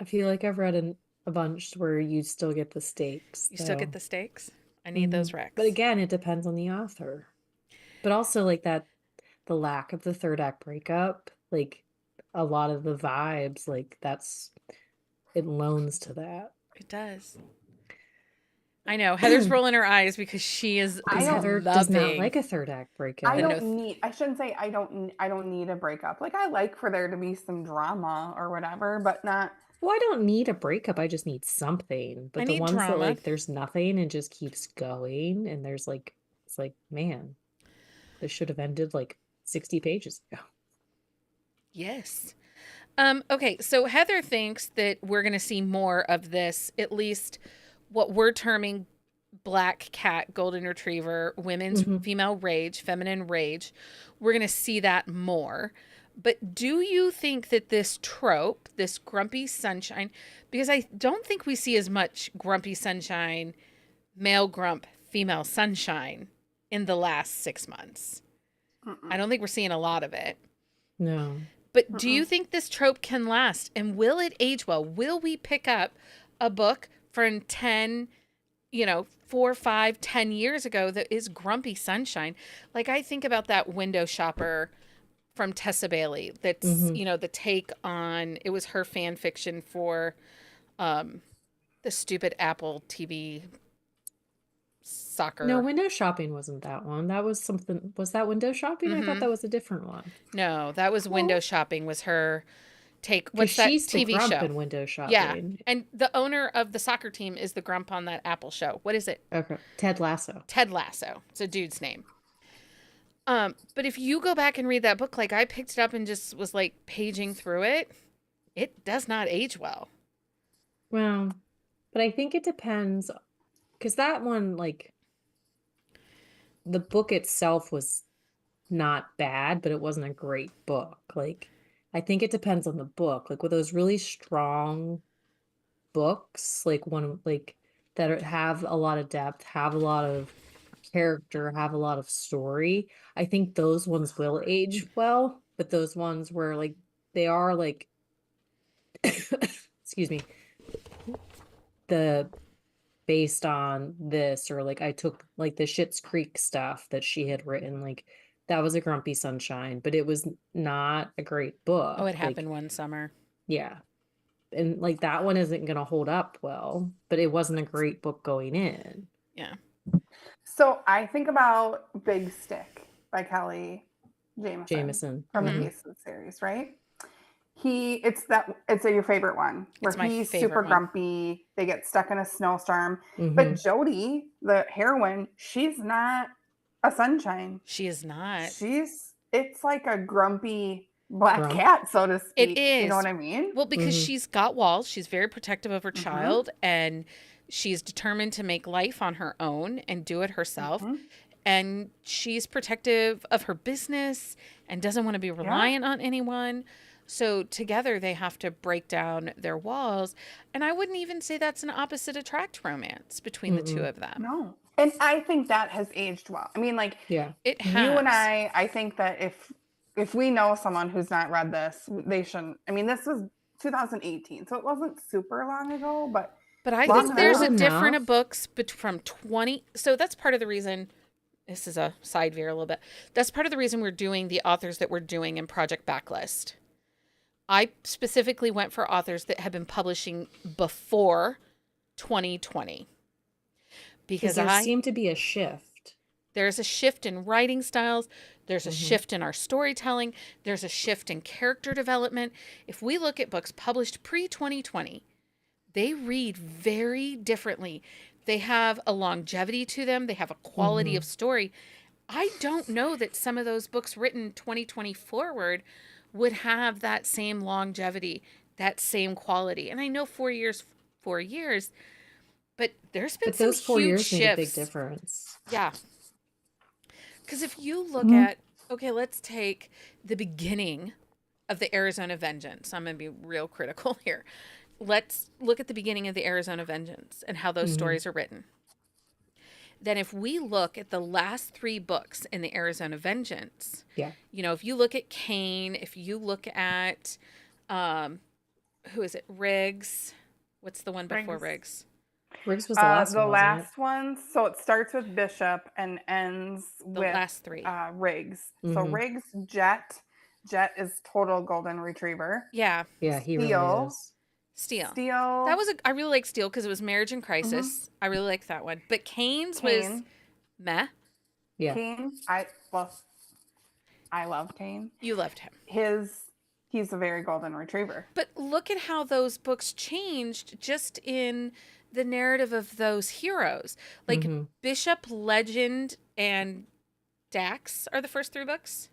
I feel like I've read a bunch where you still get the stakes. You still get though. the stakes? I need those Mhm. recs. But again, it depends on the author. But also like the lack of the third act breakup, like a lot of the vibes, like it loans to that. It does. I know. Heather's rolling her eyes because she is I Because don't Heather does not loving. like a third act breakup. I The don't no- need I shouldn't say I don't need a breakup. Like, I like for there to be some drama or whatever, but not. Well, I don't need a breakup. I just need something. I But the need ones that drama. like there's nothing and just keeps going, and there's like it's like, man, this should have ended like 60 pages ago. Yes. Okay, so Heather thinks that we're going to see more of this, at least what we're terming black cat, golden retriever, women's Mhm. female rage, feminine rage. We're going to see that more. But do you think that this trope, this grumpy sunshine, because I don't think we see as much grumpy sunshine, male grump, female sunshine in the last 6 months? Mm-mm. I don't think we're seeing a lot of it. No. But do you think this trope can last? And will it age well? Will we pick up a book from 10, 4, 5, 10 years ago that is grumpy sunshine? Like, I think about that window shopper from Tessa Bailey. That's, Mhm. the take on, it was her fan fiction for the stupid Apple TV soccer. No, window shopping wasn't that one. That was something. Was that window shopping? I thought Mhm. that was a different one. No, that was window shopping was her take. Because What's that she's the TV grump show? in window Yeah. shopping. And the owner of the soccer team is the grump on that Apple show. What is it? Okay. Ted Lasso. Ted Lasso. It's a dude's name. But if you go back and read that book, like I picked it up and just was like paging through it, it does not age well. Well, but I think it depends. Because that one, like, the book itself was not bad, but it wasn't a great book. Like, I think it depends on the book. Like, with those really strong books, like one like have a lot of depth, have a lot of character, have a lot of story. I think those ones will age well, but those ones where like they are like excuse me, the based on this, or like I took like the Schitt's Creek stuff that she had written, like that was a grumpy sunshine, but it was not a great book. Oh, it Like, happened one summer. yeah. And like that one isn't gonna hold up well, but it wasn't a great book going in. Yeah. So I think about Big Stick by Kelly Jameson. from the Mhm. Pieces series, right? It's your favorite one where It's my he's favorite super one. grumpy. They get stuck in a snowstorm. Mhm. But Jody, the heroine, she's not a sunshine. She is not. It's like a grumpy black Grump. cat, so to speak. It is. You know what I mean? Well, because Mhm. she's got walls. She's very protective of her Mhm. child, and she's determined to make life on her own and do it herself. Mhm. And she's protective of her business and doesn't want to be reliant on anyone. So together they have to break down their walls. And I wouldn't even say that's an opposite attract romance between the two Mm-mm. of them. No. And I think that has aged well. I mean, like Yeah. It you and has. I think that if we know someone who's not read this, they shouldn't. I mean, this was 2018, so it wasn't super long ago, but But I long think there's a old enough. different enough. books from 20. So that's part of the reason. This is a side veer a little bit. That's part of the reason we're doing the authors that we're doing in Project Backlist. I specifically went for authors that have been publishing before 2020 Because because there seemed to be a shift. there's a shift in writing styles, there's a Mhm. shift in our storytelling, there's a shift in character development. If we look at books published pre-2020, they read very differently. They have a longevity to them, they have a quality Mhm. of story. I don't know that some of those books written 2020 forward would have that same longevity, that same quality. And I know 4 years, but there's been But some those 4 huge years made a big shifts. difference. Yeah. Because if you look Mhm. at, okay, let's take the beginning of the Arizona Vengeance. I'm going to be real critical here. Let's look at the beginning of the Arizona Vengeance and how those Mhm. stories are written. Then if we look at the last 3 books in the Arizona Vengeance, Yeah. you know, if you look at Kane, if you look at, who is it? Riggs. What's the one before Riggs? Riggs was the last The one, wasn't it? last one, so it starts with Bishop and ends The with last 3. Riggs. So Mhm. Riggs, Jet is total golden retriever. Yeah. Yeah, he really Steel, is. Steel. Steel, That was I really like Steel because it was Marriage in mhm. Crisis. I really liked that one. But Kane's was Kane. meh. Yeah. Kane, I love Kane. You loved him. He's a very golden retriever. But look at how those books changed just in the narrative of those heroes. Like Mhm. Bishop, Legend, and Dax are the first 3 books.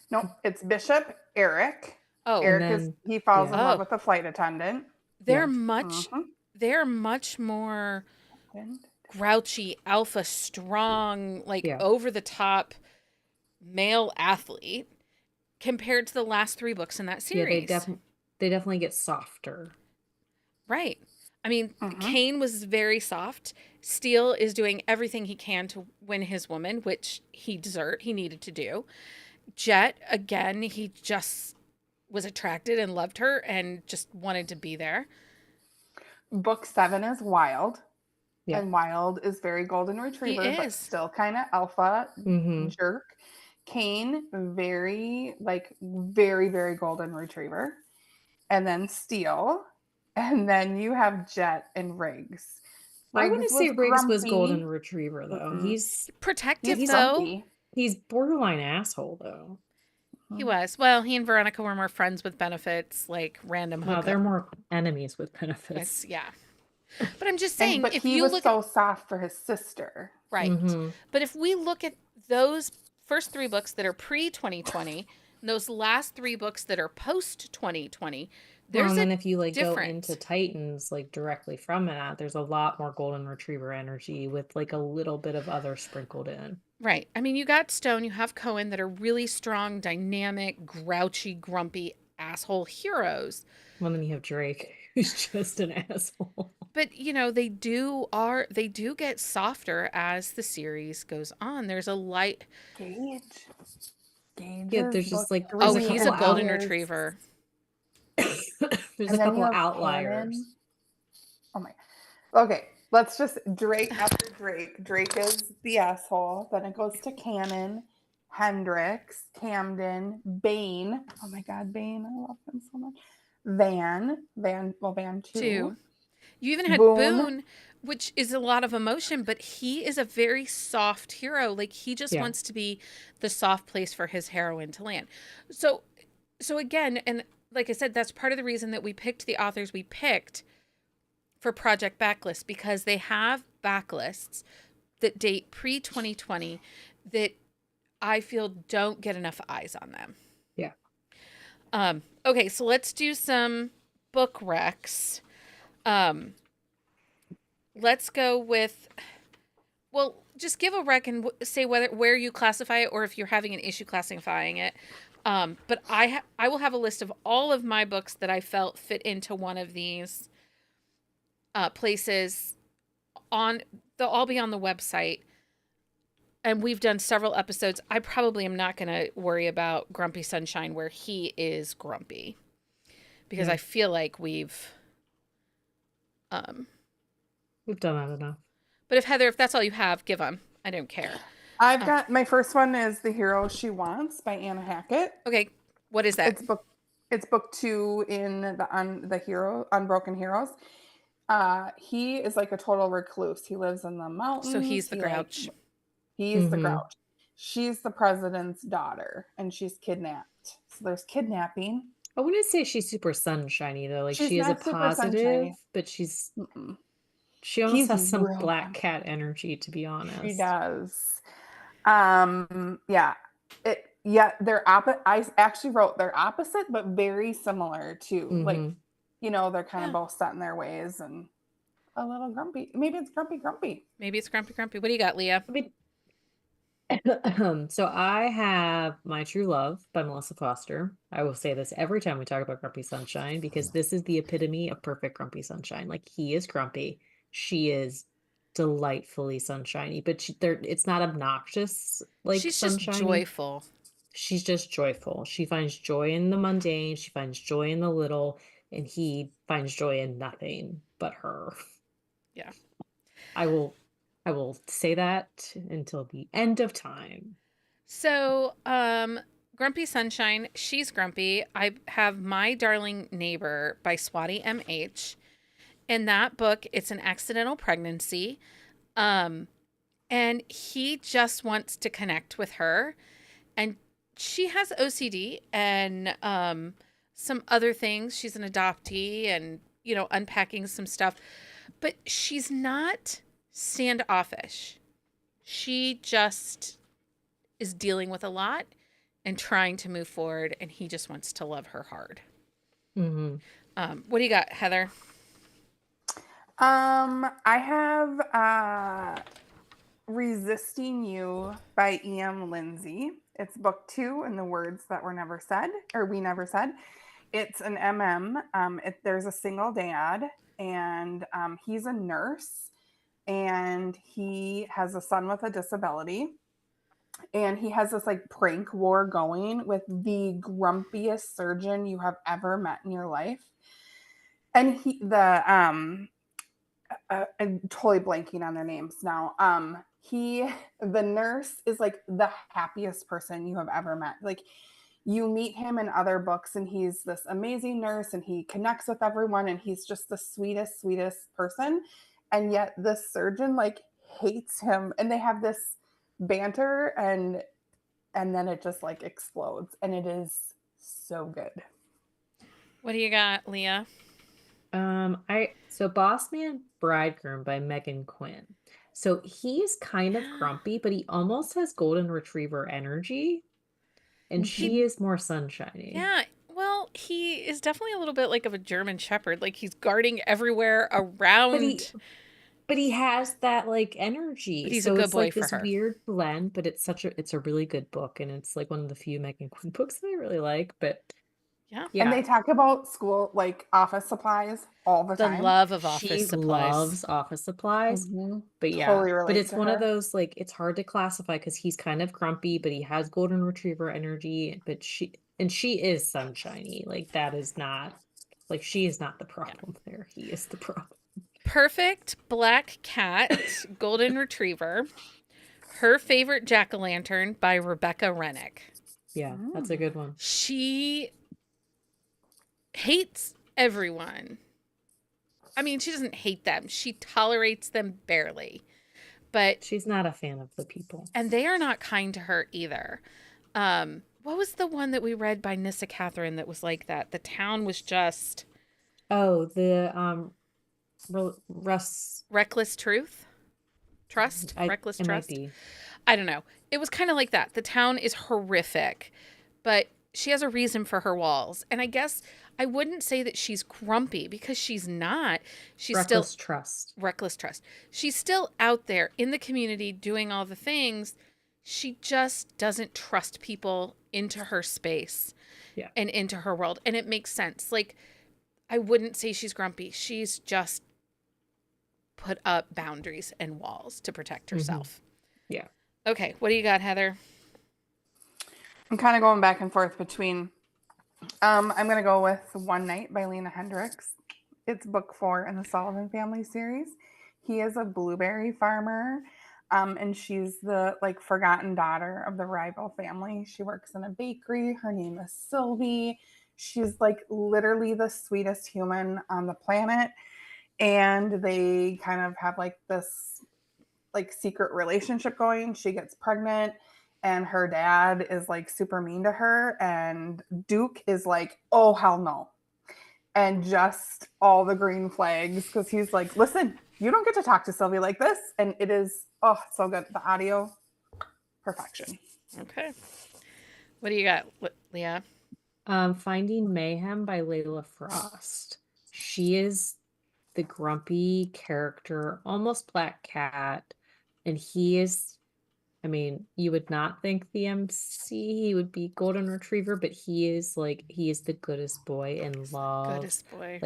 Nope, it's Bishop, Eric. Oh, And Eric then he falls yeah. in love oh, with a flight attendant. they're Yeah. much Mhm. they're much more grouchy, alpha, strong, like Yeah. over the top male athlete compared to the last 3 books in that Yeah, series. they definitely get softer. Right. I mean, Mhm. Kane was very soft. Steele is doing everything he can to win his woman, which he needed to do. Jet, again, he just was attracted and loved her and just wanted to be there. Book 7 is Wild. Yeah. And Wild is very golden He retriever, but is. still kind of alpha Mhm. jerk. Kane, very, very golden retriever. And then Steel. And then you have Jet and Riggs. I Riggs wouldn't was say Riggs was grumpy. golden retriever though. Mm-mm. He's Protective, He's though. grumpy. he's borderline asshole though. He was. Well, he and Veronica were more friends with benefits, like random Well, hookup. they're more enemies with benefits. Yes, yeah. But I'm just saying, But if he you was look so at soft for his sister. right, Mhm. but if we look at those first 3 books that are pre 2020, and those last 3 books that are post 2020, Well, there's and a then if you like go difference. into Titans like directly from that, there's a lot more golden retriever energy with like a little bit of other sprinkled in. Right. I mean, you got Stone, you have Cohen that are really strong, dynamic, grouchy, grumpy asshole heroes. Well, then you have Drake, who's just an asshole. But you know, they do get softer as the series goes on. There's a light. Gage. Yeah, Gage's there's just book like Oh, there's a 3 he's couple a golden is- retriever. there's And a then you couple have outliers. Cannon. Oh my. Okay, let's just Drake after Drake. Drake is the asshole. Then it goes to Cannon, Hendrix, Camden, Bane. Oh my God, Bane! I love him so much. Van 2. 2. You even had Boone. Boone, which is a lot of emotion, but he is a very soft hero. Like he just Yeah. wants to be the soft place for his heroine to land. So again, and like I said, that's part of the reason that we picked the authors we picked for Project Backlist, because they have backlists that date pre 2020 that I feel don't get enough eyes on them. Yeah. Okay, so let's do some book recs. Let's go with, well, just give a rec and say where you classify it, or if you're having an issue classifying it. But I will have a list of all of my books that I felt fit into one of these places. They'll all be on the website, and we've done several episodes. I probably am not going to worry about Grumpy Sunshine where he is grumpy, because Yeah. I feel like we've done that enough. But if that's all you have, give them. I don't care. I've got my first one is The Hero She Wants by Anna Hackett. Okay, what is that? It's book 2 in the Unbroken Heroes. He is like a total recluse. He lives in the mountains. So he's the Grouch. He's the Grouch. She's the president's daughter, and she's kidnapped. So there's kidnapping. I wouldn't say she's super sunshiny though. Like She's she is a not super positive, sunshiny. but Mm-mm. she almost He's has some real black cat energy, to be honest. She does. They're opposite. I actually wrote they're opposite, but very similar too. Like, they're kind of both set in their ways and a little grumpy. Maybe it's grumpy. Maybe it's grumpy. What do you got, Leah? So I have My True Love by Melissa Foster. I will say this every time we talk about Grumpy Sunshine, because this is the epitome of perfect Grumpy Sunshine. Like he is grumpy. She is delightfully sunshiny, but it's not obnoxious like she's sunshiny. Just joyful. She's just joyful. She finds joy in the mundane. She finds joy in the little, and he finds joy in nothing but her. Yeah. I will say that until the end of time. So, Grumpy Sunshine, she's grumpy. I have My Darling Neighbor by Swati M.H. In that book, it's an accidental pregnancy. And he just wants to connect with her. And she has OCD and some other things. She's an adoptee and, unpacking some stuff. But she's not standoffish. She just is dealing with a lot and trying to move forward, and he just wants to love her hard. What do you got, Heather? I have Resisting You by E.M. Lindsay. It's book 2 in the Words That Were Never Said, or We Never Said. It's an MM. There's a single dad, and he's a nurse, and he has a son with a disability, and he has this like prank war going with the grumpiest surgeon you have ever met in your life. And I'm totally blanking on their names now. The nurse is like the happiest person you have ever met. Like, you meet him in other books and he's this amazing nurse and he connects with everyone and he's just the sweetest person. And yet this surgeon like hates him, and they have this banter and then it just like explodes, and it is so good. What do you got, Leah? So Boss Man Bridegroom by Megan Quinn. So he's kind of grumpy, but he almost has golden retriever energy, and she is more sunshiny. Yeah, well, he is definitely a little bit like of a German Shepherd. Like he's guarding everywhere around. But he has that like energy. But he's so a good it's boy like for this her. weird blend, but it's a really good book, and it's like one of the few Megan Quinn books that I really like. But yeah. And they talk about school like office supplies all the time. The love of office supplies. She loves office supplies. But yeah, totally relate but it's to one her. of those like it's hard to classify because he's kind of grumpy, but he has golden retriever energy. But she is sunshiny. Like that is not like she is not the problem there. He is the problem. Perfect Black Cat, Golden Retriever. Her Favorite Jack-o'-lantern by Rebecca Rennick. Yeah, that's a good one. She hates everyone. I mean, she doesn't hate them. She tolerates them barely. But She's not a fan of the people. and they are not kind to her either. What was the one that we read by Nissa Catherine that was like that? The town was just Oh, the Russ. reckless truth? Trust? Reckless It might trust? be. I don't know. It was kind of like that. The town is horrific, but she has a reason for her walls. And I guess I wouldn't say that she's grumpy because she's not. She's still Reckless trust. reckless trust. She's still out there in the community doing all the things. She just doesn't trust people into her space Yeah. and into her world. And it makes sense. Like, I wouldn't say she's grumpy. She's just put up boundaries and walls to protect herself. Yeah. Okay, what do you got, Heather? I'm kind of going back and forth between. I'm going to go with One Night by Lena Hendricks. It's book 4 in the Sullivan family series. He is a blueberry farmer, and she's the like forgotten daughter of the rival family. She works in a bakery. Her name is Sylvie. She's like literally the sweetest human on the planet, and they kind of have like this like secret relationship going. She gets pregnant and her dad is like super mean to her, and Duke is like, oh hell no. And just all the green flags because he's like, listen, you don't get to talk to Sylvie like this. And it is so good. The audio, perfection. Okay. What do you got, Leah? Finding Mayhem by Layla Frost. She is the grumpy character, almost Black Cat, and he is, I mean, you would not think the MC he would be Golden Retriever, but he is the goodest boy and Goodest boy.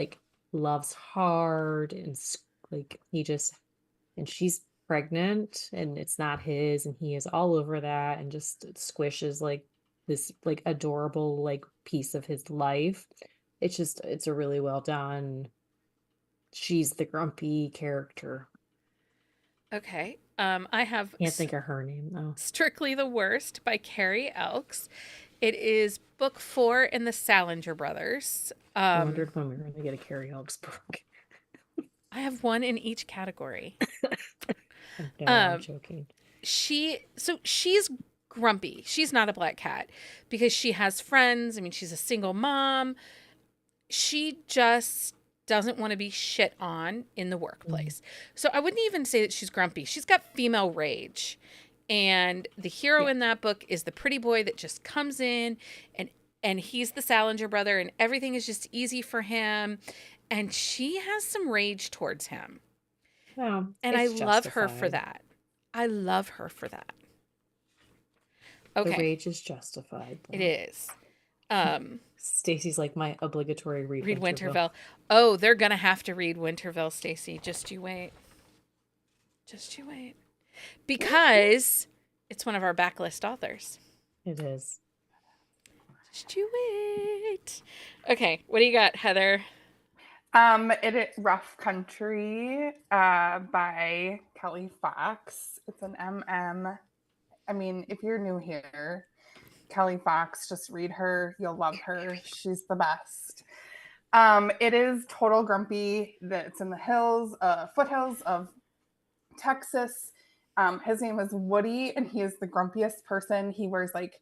loves hard and like he just, and she's pregnant and it's not his, and he is all over that and just squishes like this like adorable like piece of his life. It's a really well done. She's the grumpy character. Okay. I have Can't think of her name though. Strictly the Worst by Carrie Elks. It is book 4 in the Salinger Brothers. I wondered when we were going to get a Carrie Elks book. I have one in each category. No, I'm joking. She's grumpy. She's not a black cat because she has friends. I mean, she's a single mom. She just doesn't want to be shit on in the workplace. So I wouldn't even say that she's grumpy. She's got female rage. And the hero in that book is the pretty boy that just comes in and he's the Salinger brother and everything is just easy for him. And she has some rage towards him. Oh, and I love her for that. I love her for that. Okay. The rage is justified. Though. It is. Stacy's like my obligatory read Winterville. Oh, they're going to have to read Winterville, Stacy. Just you wait. Just you wait. Because it's one of our backlist authors. It is. Just you wait. Okay, what do you got, Heather? It is Rough Country by Kelly Fox. It's an MM. I mean, if you're new here, Kelly Fox, just read her. You'll love her. She's the best. It is total grumpy. That's in the hills, foothills of Texas. His name is Woody, and he is the grumpiest person. He wears like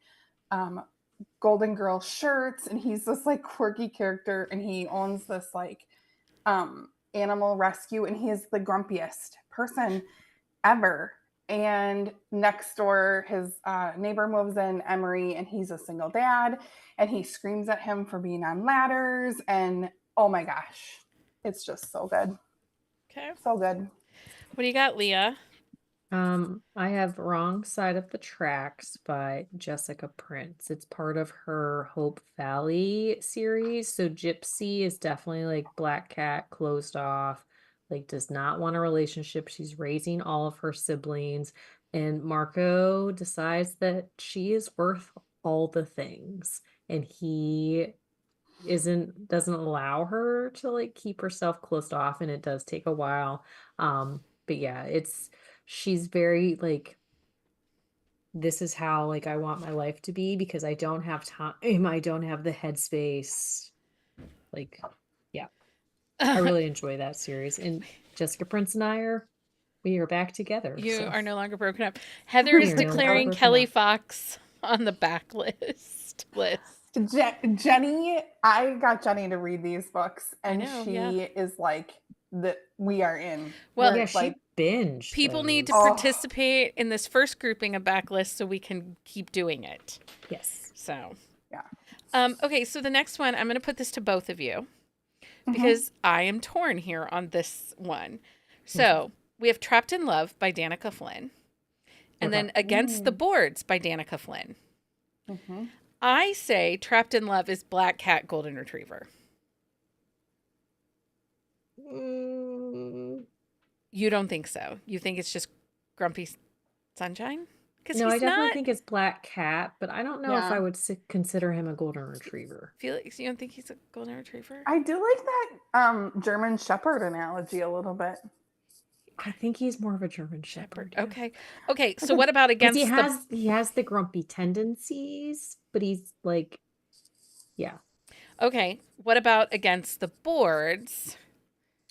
Golden Girl shirts, and he's this like quirky character, and he owns this like animal rescue, and he is the grumpiest person ever. And next door, his neighbor moves in, Emery, and he's a single dad, and he screams at him for being on ladders, and oh my gosh, it's just so good. Okay. So good. What do you got, Leah? I have Wrong Side of the Tracks by Jessica Prince. It's part of her Hope Valley series. So Gypsy is definitely like Black Cat, closed off, like does not want a relationship. She's raising all of her siblings, and Marco decides that she is worth all the things, and he doesn't allow her to like keep herself closed off, and it does take a while. But yeah, she's very like, this is how like I want my life to be because I don't have time. I don't have the headspace. Like, yeah. I really enjoy that series. And Jessica Prince and we are back together. You So are no longer broken up. Heather we is are no longer declaring broken Kelly up. Fox on the backlist list. Jenny, I got Jenny to read these books, and know, she yeah. is like, we are in. Well, We're Yeah, she like, binged. people need to those. participate in this first grouping of backlists so we can keep doing it. Yes. So, yeah. okay, so the next one, I'm going to put this to both of you Mhm. because I am torn here on this one. So, we have Trapped in Love by Danica Flynn, and then Against the Boards by Danica Flynn. Mhm. I say Trapped in Love is Black Cat Golden Retriever. Mm, You don't think so? You think it's just Grumpy Sunshine? Because no, I he's definitely not. think it's Black Cat, but I don't know if I Yeah. would consider him a golden retriever. Felix, you don't think he's a Golden Retriever? I do like that German Shepherd analogy a little bit. I think he's more of a German Shepherd. Yeah. Okay. Okay. So what about Because Against he has the grumpy tendencies, but he's like, yeah. Okay. What about Against the Boards?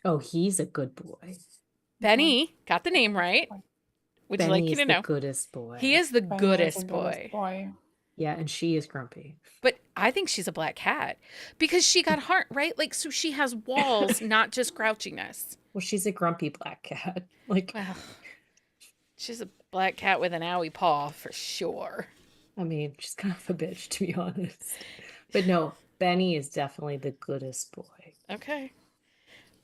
Oh, he's a good boy. Benny got the name right. Would you like Benny you is to the know? goodest boy. He is the Benny is goodest the boy. goodest boy. Yeah, and she is grumpy. But I think she's a black cat because she got heart, right? Like, so she has walls, not just grouchiness. Well, she's a grumpy black cat. Like, Well, she's a black cat with an owie paw for sure. I mean, she's kind of a bitch, to be honest. But no, Benny is definitely the goodest boy. Okay.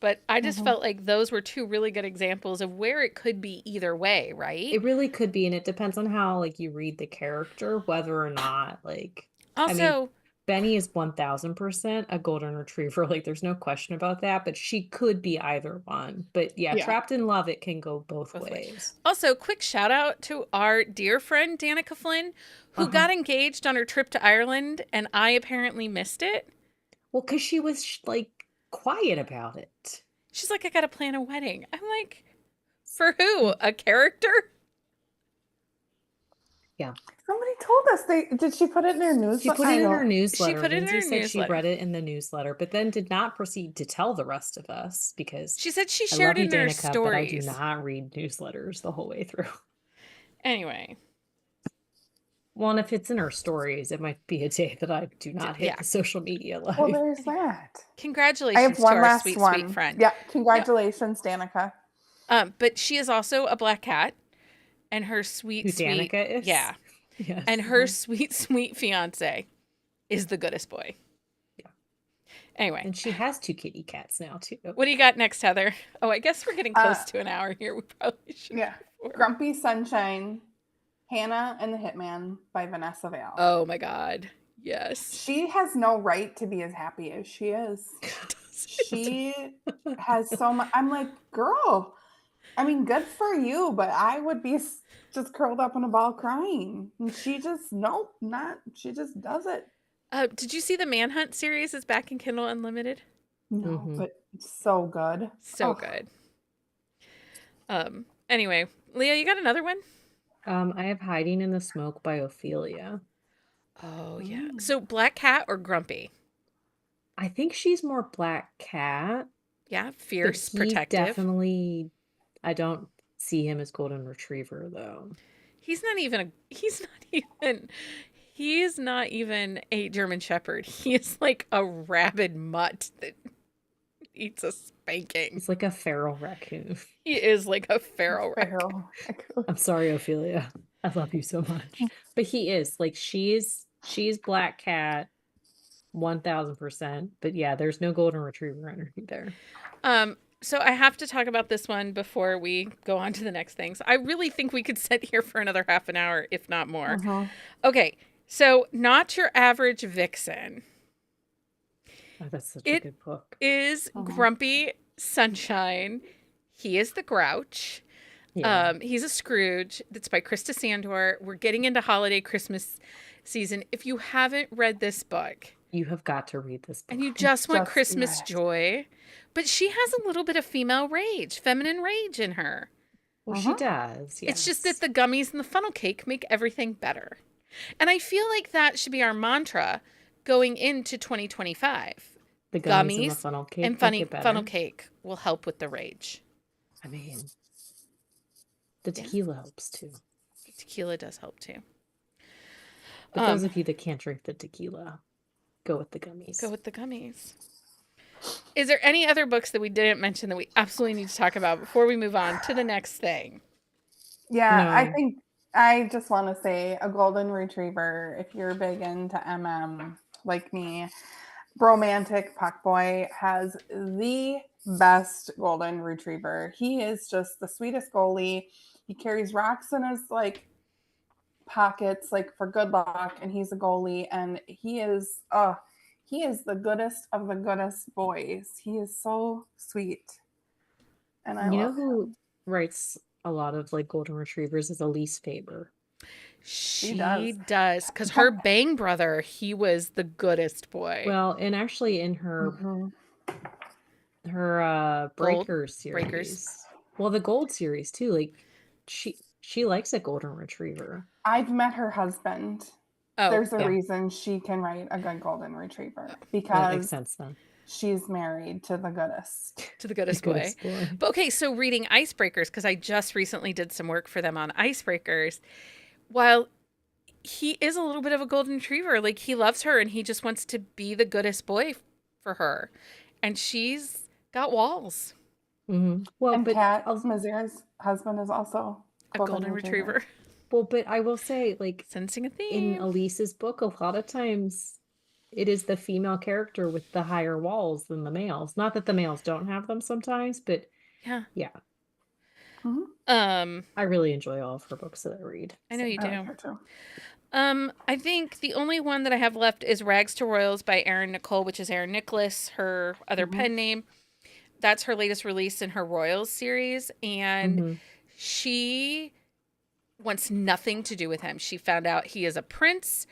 But I just felt like those were two really good examples of where it could be either way, right? It really could be, and it depends on how like you read the character, whether or not like I mean, Also, Benny is 1000% a golden retriever. Like there's no question about that, but she could be either one. But yeah, Yeah. Trapped in Love, it can go both Both ways. ways. Also, quick shout out to our dear friend Danica Flynn, who got engaged on her trip to Ireland, and I apparently missed it. Well, because she was like quiet about it. She's like, I gotta plan a wedding. I'm like, for who? A character? Yeah. Somebody told us did she put it in her newsletter? She put it in her newsletter. She put it in Lindsay her said newsletter. she read it in the newsletter, but then did not proceed to tell the rest of us because She said she I shared love in you, her Danica, but I do stories. not read newsletters the whole way through. Anyway. Well, and if it's in her stories, it might be a day that I do not hit the social media live. Well, there's that. Congratulations I have one to our last sweet, one. sweet friend. Yeah, congratulations, Danica. But she is also a black cat, and her sweet, Who sweet, Danica is? yeah, Yes. and her sweet, sweet fiance is the goodest boy. Yeah. Anyway, And she has 2 kitty cats now too. what do you got next, Heather? Oh, I guess we're getting close to an hour here. We probably should. Yeah. Grumpy Sunshine, Hannah and the Hitman by Vanessa Vale. Oh my God. Yes. She has no right to be as happy as she is. She has so much. I'm like, girl, I mean, good for you, but I would be just curled up in a ball crying. And she just, nope, she just does it. Did you see the Manhunt series is back in Kindle Unlimited? No, Mhm. but it's so good. So good. Anyway, Leah, you got another one? I have Hiding in the Smoke by Ophelia. Oh, yeah. So Black Cat or Grumpy? I think she's more black cat. Yeah, fierce, but he protective. Definitely, I don't see him as golden retriever though. He's not even a German Shepherd. He is like a rabid mutt that eats a spanking. He's like a feral raccoon. He is like a feral raccoon. I'm sorry, Ophelia. I love you so much. But he is like she's black cat 1000%. But yeah, there's no golden retriever underneath there. So I have to talk about this one before we go on to the next things. I really think we could sit here for another half an hour, if not more. Okay, so Not Your Average Vixen. Oh, that's such a good book. Is Grumpy Sunshine. He is the Grouch. Yeah. He's a Scrooge. That's by Krista Sandor. We're getting into holiday Christmas season. If you haven't read this book, you have got to read this book. And you just want Christmas joy. But she has a little bit of female rage, feminine rage in her. Well, she does. Yes. It's just that the gummies and the funnel cake make everything better. And I feel like that should be our mantra going into 2025. The gummies and the Gummies funnel cake and make funny it better. funnel cake will help with the rage. I mean, the Yeah. tequila helps too. Tequila does help too. But those of you that can't drink the tequila, go with the gummies. Go with the gummies. Is there any other books that we didn't mention that we absolutely need to talk about before we move on to the next thing? Yeah, I No. think I just want to say a golden retriever, if you're big into like me, Romantic Puckboy has the best golden retriever. He is just the sweetest goalie. He carries rocks in his like pockets like for good luck, and he's a goalie, and he is the goodest of the goodest boys. He is so sweet. And I You know love who him. writes a lot of like golden retrievers is Elise Faber. She does. does. Because her Bang brother, he was the goodest boy. Well, and actually in her Gold Breaker series. Breakers. Well, the Gold series too. Like she likes a golden retriever. I've met her husband. Oh, There's a yeah. reason she can write a good golden retriever, That makes because sense then. she's married to the goodest. to the goodest The boy. goodest boy. But okay, so reading Icebreakers, because I just recently did some work for them on Icebreakers, while he is a little bit of a golden retriever, like he loves her and he just wants to be the goodest boy for her. And she's got walls. Mm-hmm. Well, And but Kat Mazira's husband is also A golden retriever. well, but I will say, like Sensing a in theme. Elise's book, a lot of times it is the female character with the higher walls than the males. Not that the males don't have them sometimes, but Yeah. Mhm. I really enjoy all of her books that I read. I know you I do. like her too. I think the only one that I have left is Rags to Royals by Erin Nicole, which is Erin Nicholas, her other pen name. That's her latest release in her Royals series, and she wants nothing to do with him. She found out he is a prince.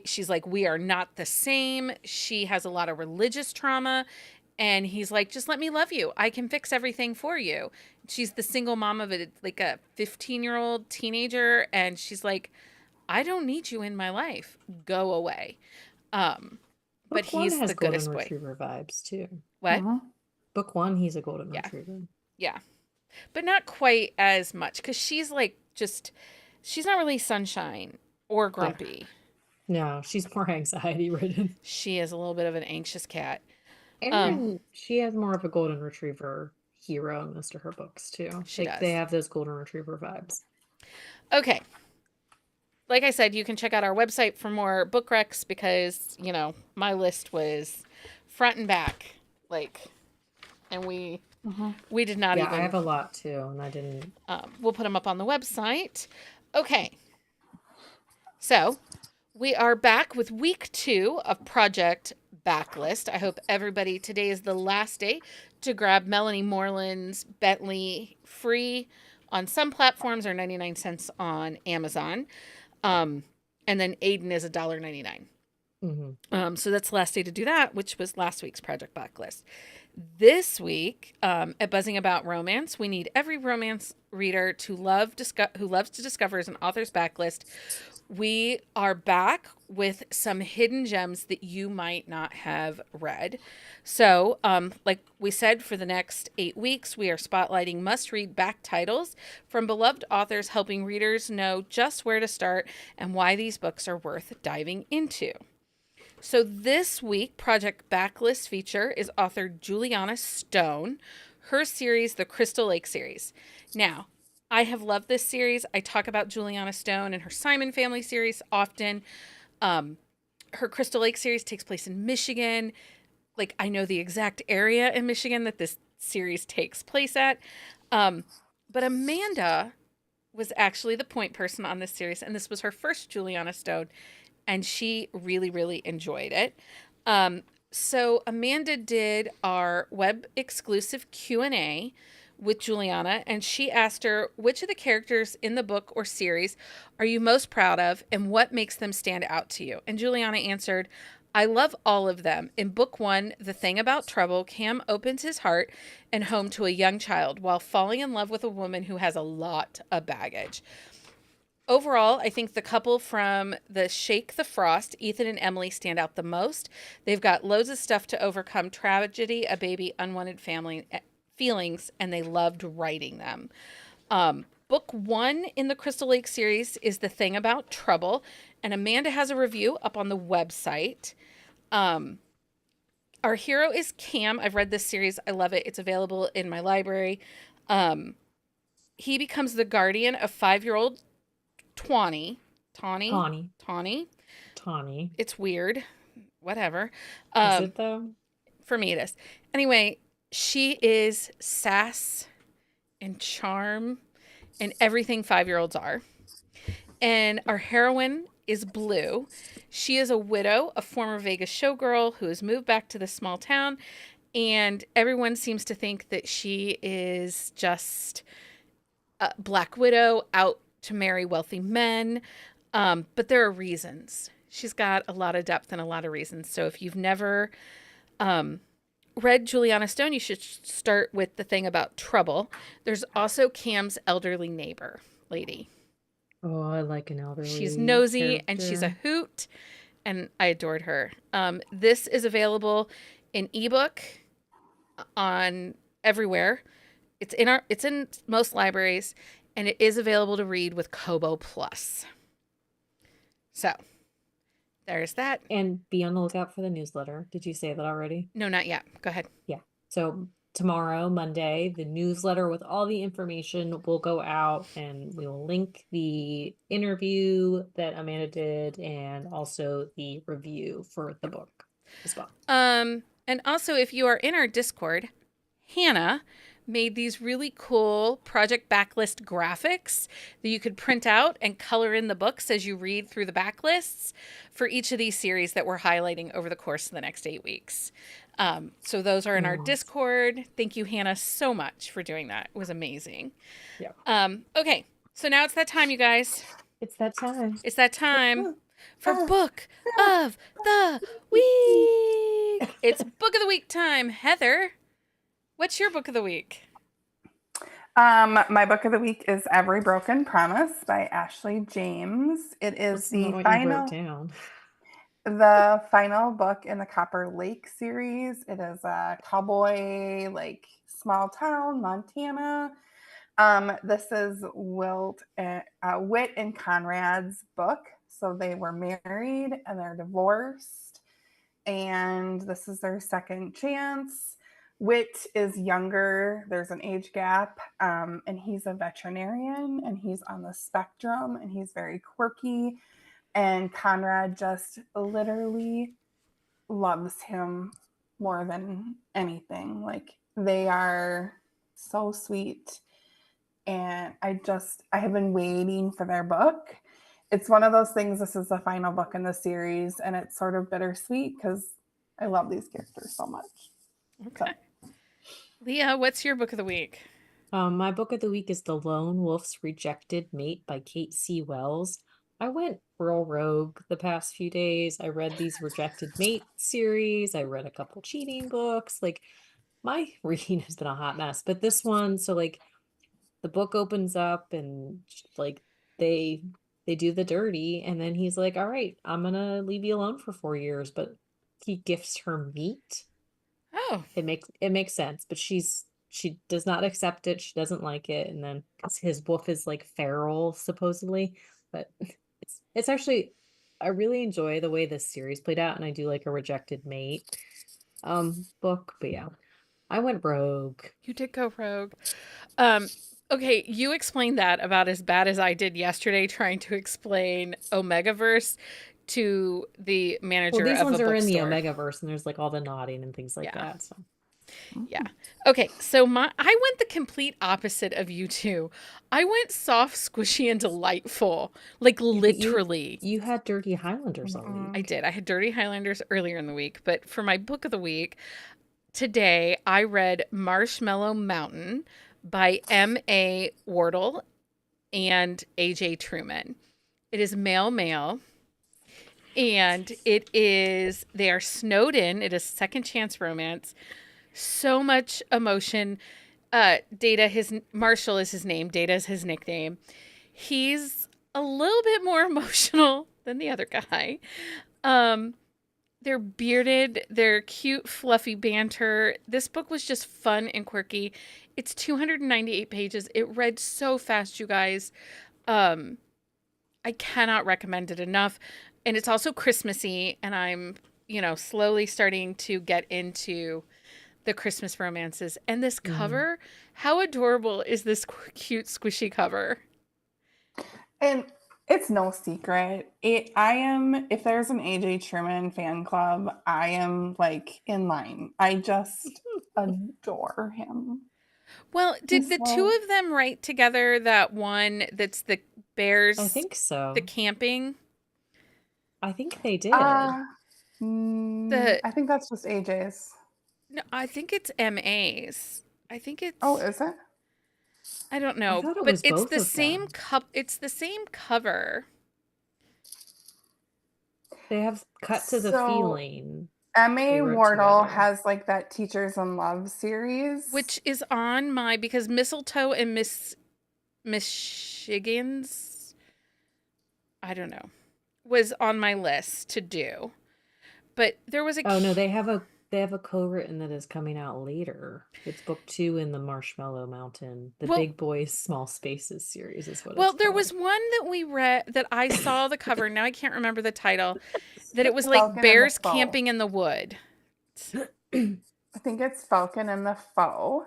She's like, we are not the same. She has a lot of religious trauma, and he's like, just let me love you. I can fix everything for you. She's the single mom of a 15-year-old teenager, and she's like, I don't need you in my life. Go away. But Book one he's has the goodest golden boy. retriever vibes too. What? Book one, he's a golden retriever. Yeah. But not quite as much, because she's like she's not really sunshine or grumpy. No, she's more anxiety ridden. She is a little bit of an anxious cat. Erin, she has more of a golden retriever hero in most of her books too. She does. They have those golden retriever vibes. Okay. Like I said, you can check out our website for more book recs, because, my list was front and back. And we did not even. Yeah, I have a lot too, and I didn't. We'll put them up on the website. Okay. So, we are back with week 2 of Project Backlist. I hope everybody, today is the last day to grab Melanie Moreland's Bentley free on some platforms, or 99 cents on Amazon. And then Aiden is $1.99. So that's the last day to do that, which was last week's Project Backlist. This week, at Buzzing About Romance, we need every romance reader who loves to discover an author's backlist. We are back with some hidden gems that you might not have read. So, like we said, for the next 8 weeks, we are spotlighting must-read back titles from beloved authors, helping readers know just where to start and why these books are worth diving into. So this week, Project Backlist feature is author Juliana Stone, her series, the Crystal Lake series. Now, I have loved this series. I talk about Juliana Stone and her Simon Family series often. Her Crystal Lake series takes place in Michigan. I know the exact area in Michigan that this series takes place at. But Amanda was actually the point person on this series, and this was her first Juliana Stone, and she really, really enjoyed it. So Amanda did our web exclusive Q&A with Juliana, and she asked her, which of the characters in the book or series are you most proud of, and what makes them stand out to you? And Juliana answered, I love all of them. In book 1, The Thing About Trouble, Cam opens his heart and home to a young child while falling in love with a woman who has a lot of baggage. Overall, I think the couple from the Shake the Frost, Ethan and Emily, stand out the most. They've got loads of stuff to overcome tragedy, a baby, unwanted family feelings, and they loved writing them. Book one in the Crystal Lake series is The Thing About Trouble, and Amanda has a review up on the website. Our hero is Cam. I've read this series. I love it. It's available in my library. He becomes the guardian of 5-year-old Tawny. Tawny. Tawny. Tawny. It's weird. Whatever. Is it though? For me, it is. Anyway, she is sass and charm and everything 5-year-olds are. And our heroine is Blue. She is a widow, a former Vegas showgirl who has moved back to this small town. And everyone seems to think that she is just a Black Widow out to marry wealthy men. But there are reasons. She's got a lot of depth and a lot of reasons. So if you've never read Juliana Stone, you should start with The Thing About Trouble. There's also Cam's elderly neighbor lady. Oh, I like an elderly. She's nosy and she's a hoot, and I adored her. This is available in ebook on everywhere. It's in most libraries, and it is available to read with Kobo Plus. So, there's that. And be on the lookout for the newsletter. Did you say that already? No, not yet. Go ahead. Yeah. So tomorrow, Monday, the newsletter with all the information will go out, and we will link the interview that Amanda did and also the review for the book as well. And also, if you are in our Discord, Hannah made these really cool Project Backlist graphics that you could print out and color in the books as you read through the backlists for each of these series that we're highlighting over the course of the next 8 weeks. So those are in our Discord. Thank you, Hannah, so much for doing that. It was amazing. Yeah. Okay, so now it's that time, you guys. It's that time. It's that time for Book of the Week. It's Book of the Week time. Heather, what's your book of the week? My book of the week is Every Broken Promise by Ashley James. It is the final book in the Copper Lake series. It is a cowboy, like small town, Montana. This is Whit and Conrad's book. So they were married and they're divorced, and this is their second chance. Whit is younger. There's an age gap, and he's a veterinarian, and he's on the spectrum, and he's very quirky. And Conrad just literally loves him more than anything. Like, they are so sweet. And I have been waiting for their book. It's one of those things, this is the final book in the series, and it's sort of bittersweet because I love these characters so much. Okay. So. Leah, what's your book of the week? My book of the week is The Lone Wolf's Rejected Mate by Kate C. Wells. I went real rogue the past few days. I read these Rejected Mate series. I read a couple cheating books. Like, my reading has been a hot mess. But this one, so like the book opens up and like they do the dirty, and then he's like, all right, I'm gonna leave you alone for 4 years, but he gifts her meat. Oh. It makes sense, but she does not accept it. She doesn't like it, and then his wolf is like feral supposedly, but it's actually, I really enjoy the way this series played out, and I do like a Rejected Mate book. But yeah, I went rogue. You did go rogue. Okay, you explained that about as bad as I did yesterday trying to explain Omegaverse to the manager of a bookstore. These ones are in the Omegaverse, and there's like all the nodding and things like that. So. Yeah. Okay, so I went the complete opposite of you two. I went soft, squishy, and delightful. Like, literally. You had Dirty Highlanders all week. I did. I had Dirty Highlanders earlier in the week, but for my book of the week, today I read Marshmallow Mountain by M.A. Wardle and A.J. Truman. It is male, and they are snowed in. It is second chance romance. So much emotion. Data, Marshall is his name. Data is his nickname. He's a little bit more emotional than the other guy. They're bearded, they're cute, fluffy banter. This book was just fun and quirky. It's 298 pages. It read so fast, you guys. I cannot recommend it enough. And it's also Christmassy, and I'm, slowly starting to get into the Christmas romances. And this cover, how adorable is this cute, squishy cover? And it's no secret. If there's an AJ Truman fan club, I am like in line. I just adore him. Well, did the two of them write together that one that's the bears? I think so. The camping? I think they did. I think that's just AJ's. No, I think it's MA's. I think it's. Oh, is it? I don't know, but it's the same It's the same cover. They have Cut to the Feeling. M.A. Wardle has like that Teachers in Love series, which is on because Mistletoe and Michigan's, I don't know, was on my list to do. But there was they have a co-written that is coming out later. It's book 2 in the Marshmallow Mountain, the Big Boys Small Spaces series is what it's called. There was one that we read that I saw the cover. Now I can't remember the title. That it was like bears camping in the wood. I think it's Falcon and the Foe.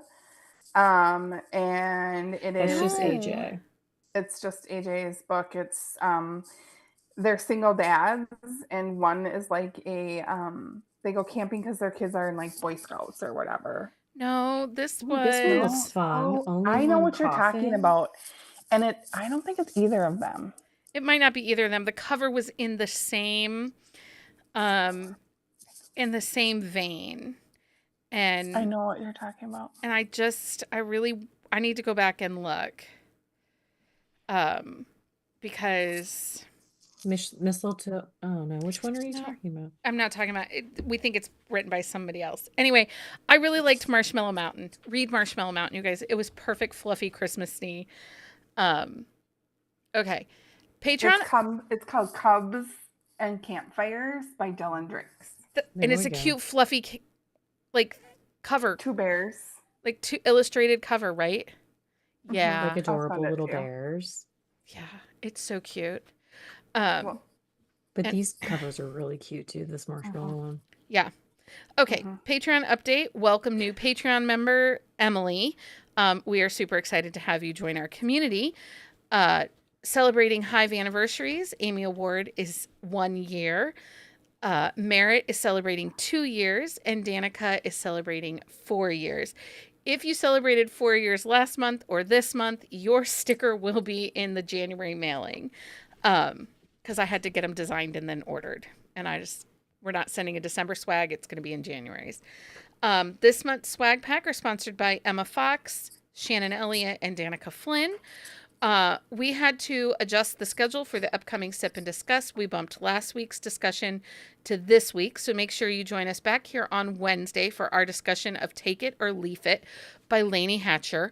And it's just AJ. It's just AJ's book. It's they're single dads, and one is like they go camping because their kids are in like Boy Scouts or whatever. No, this one looks fun. I know what you're talking about, and I don't think it's either of them. It might not be either of them. The cover was in the same vein, and I know what you're talking about. And I need to go back and look, because Mistletoe. Oh no, which one are you talking about? I'm not talking about it. We think it's written by somebody else. Anyway, I really liked Marshmallow Mountain. Read Marshmallow Mountain, you guys. It was perfect, fluffy, Christmassy. Okay. Patreon. It's called Cubs and Campfires by Dylan Drakes. And it's a cute, fluffy, like, cover. 2 bears. Like 2 illustrated cover, right? Yeah. Like adorable little bears. Yeah. It's so cute. But these covers are really cute too, this marshmallow one. Yeah. Okay. Patreon update. Welcome new Patreon member, Emily. We are super excited to have you join our community. Celebrating Hive anniversaries. Amy Award is 1 year. Merritt is celebrating 2 years, and Danica is celebrating 4 years. If you celebrated 4 years last month or this month, your sticker will be in the January mailing. Because I had to get them designed and then ordered. And we're not sending a December swag. It's going to be in January's. This month's swag pack are sponsored by Emma Fox, Shannon Elliott, and Danica Flynn. We had to adjust the schedule for the upcoming Sip and Discuss. We bumped last week's discussion to this week, so make sure you join us back here on Wednesday for our discussion of Take It or Leaf It by Lainey Hatcher.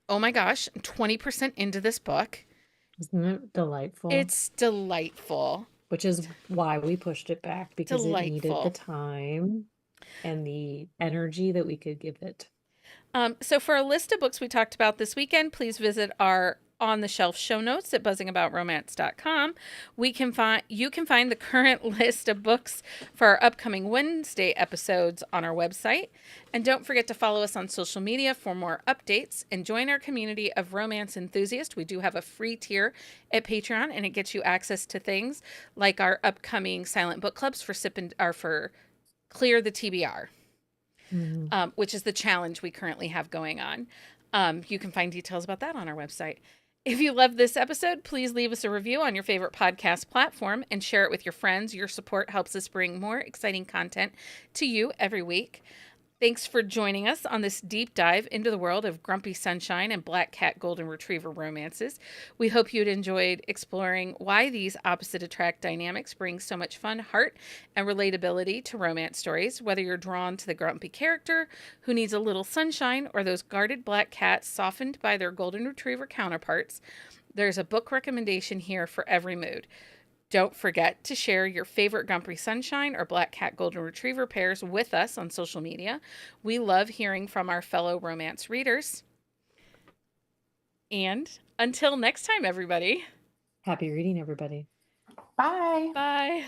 Oh my gosh, 20% into this book. Isn't it delightful? It's delightful. Which is why we pushed it back, because it needed the time and the energy that we could give it. So for a list of books we talked about this weekend, please visit our on the shelf show notes at buzzingabout.romance.com. You can find the current list of books for our upcoming Wednesday episodes on our website. And don't forget to follow us on social media for more updates and join our community of romance enthusiasts. We do have a free tier at Patreon, and it gets you access to things like our upcoming silent book clubs for Clear the TBR, which is the challenge we currently have going on. You can find details about that on our website. If you love this episode, please leave us a review on your favorite podcast platform and share it with your friends. Your support helps us bring more exciting content to you every week. Thanks for joining us on this deep dive into the world of Grumpy Sunshine and Black Cat Golden Retriever romances. We hope you'd enjoyed exploring why these opposite attract dynamics bring so much fun, heart, and relatability to romance stories, whether you're drawn to the grumpy character who needs a little sunshine or those guarded black cats softened by their Golden Retriever counterparts. There's a book recommendation here for every mood. Don't forget to share your favorite Gumpry Sunshine or Black Cat Golden Retriever pairs with us on social media. We love hearing from our fellow romance readers. And until next time, everybody. Happy reading, everybody. Bye. Bye.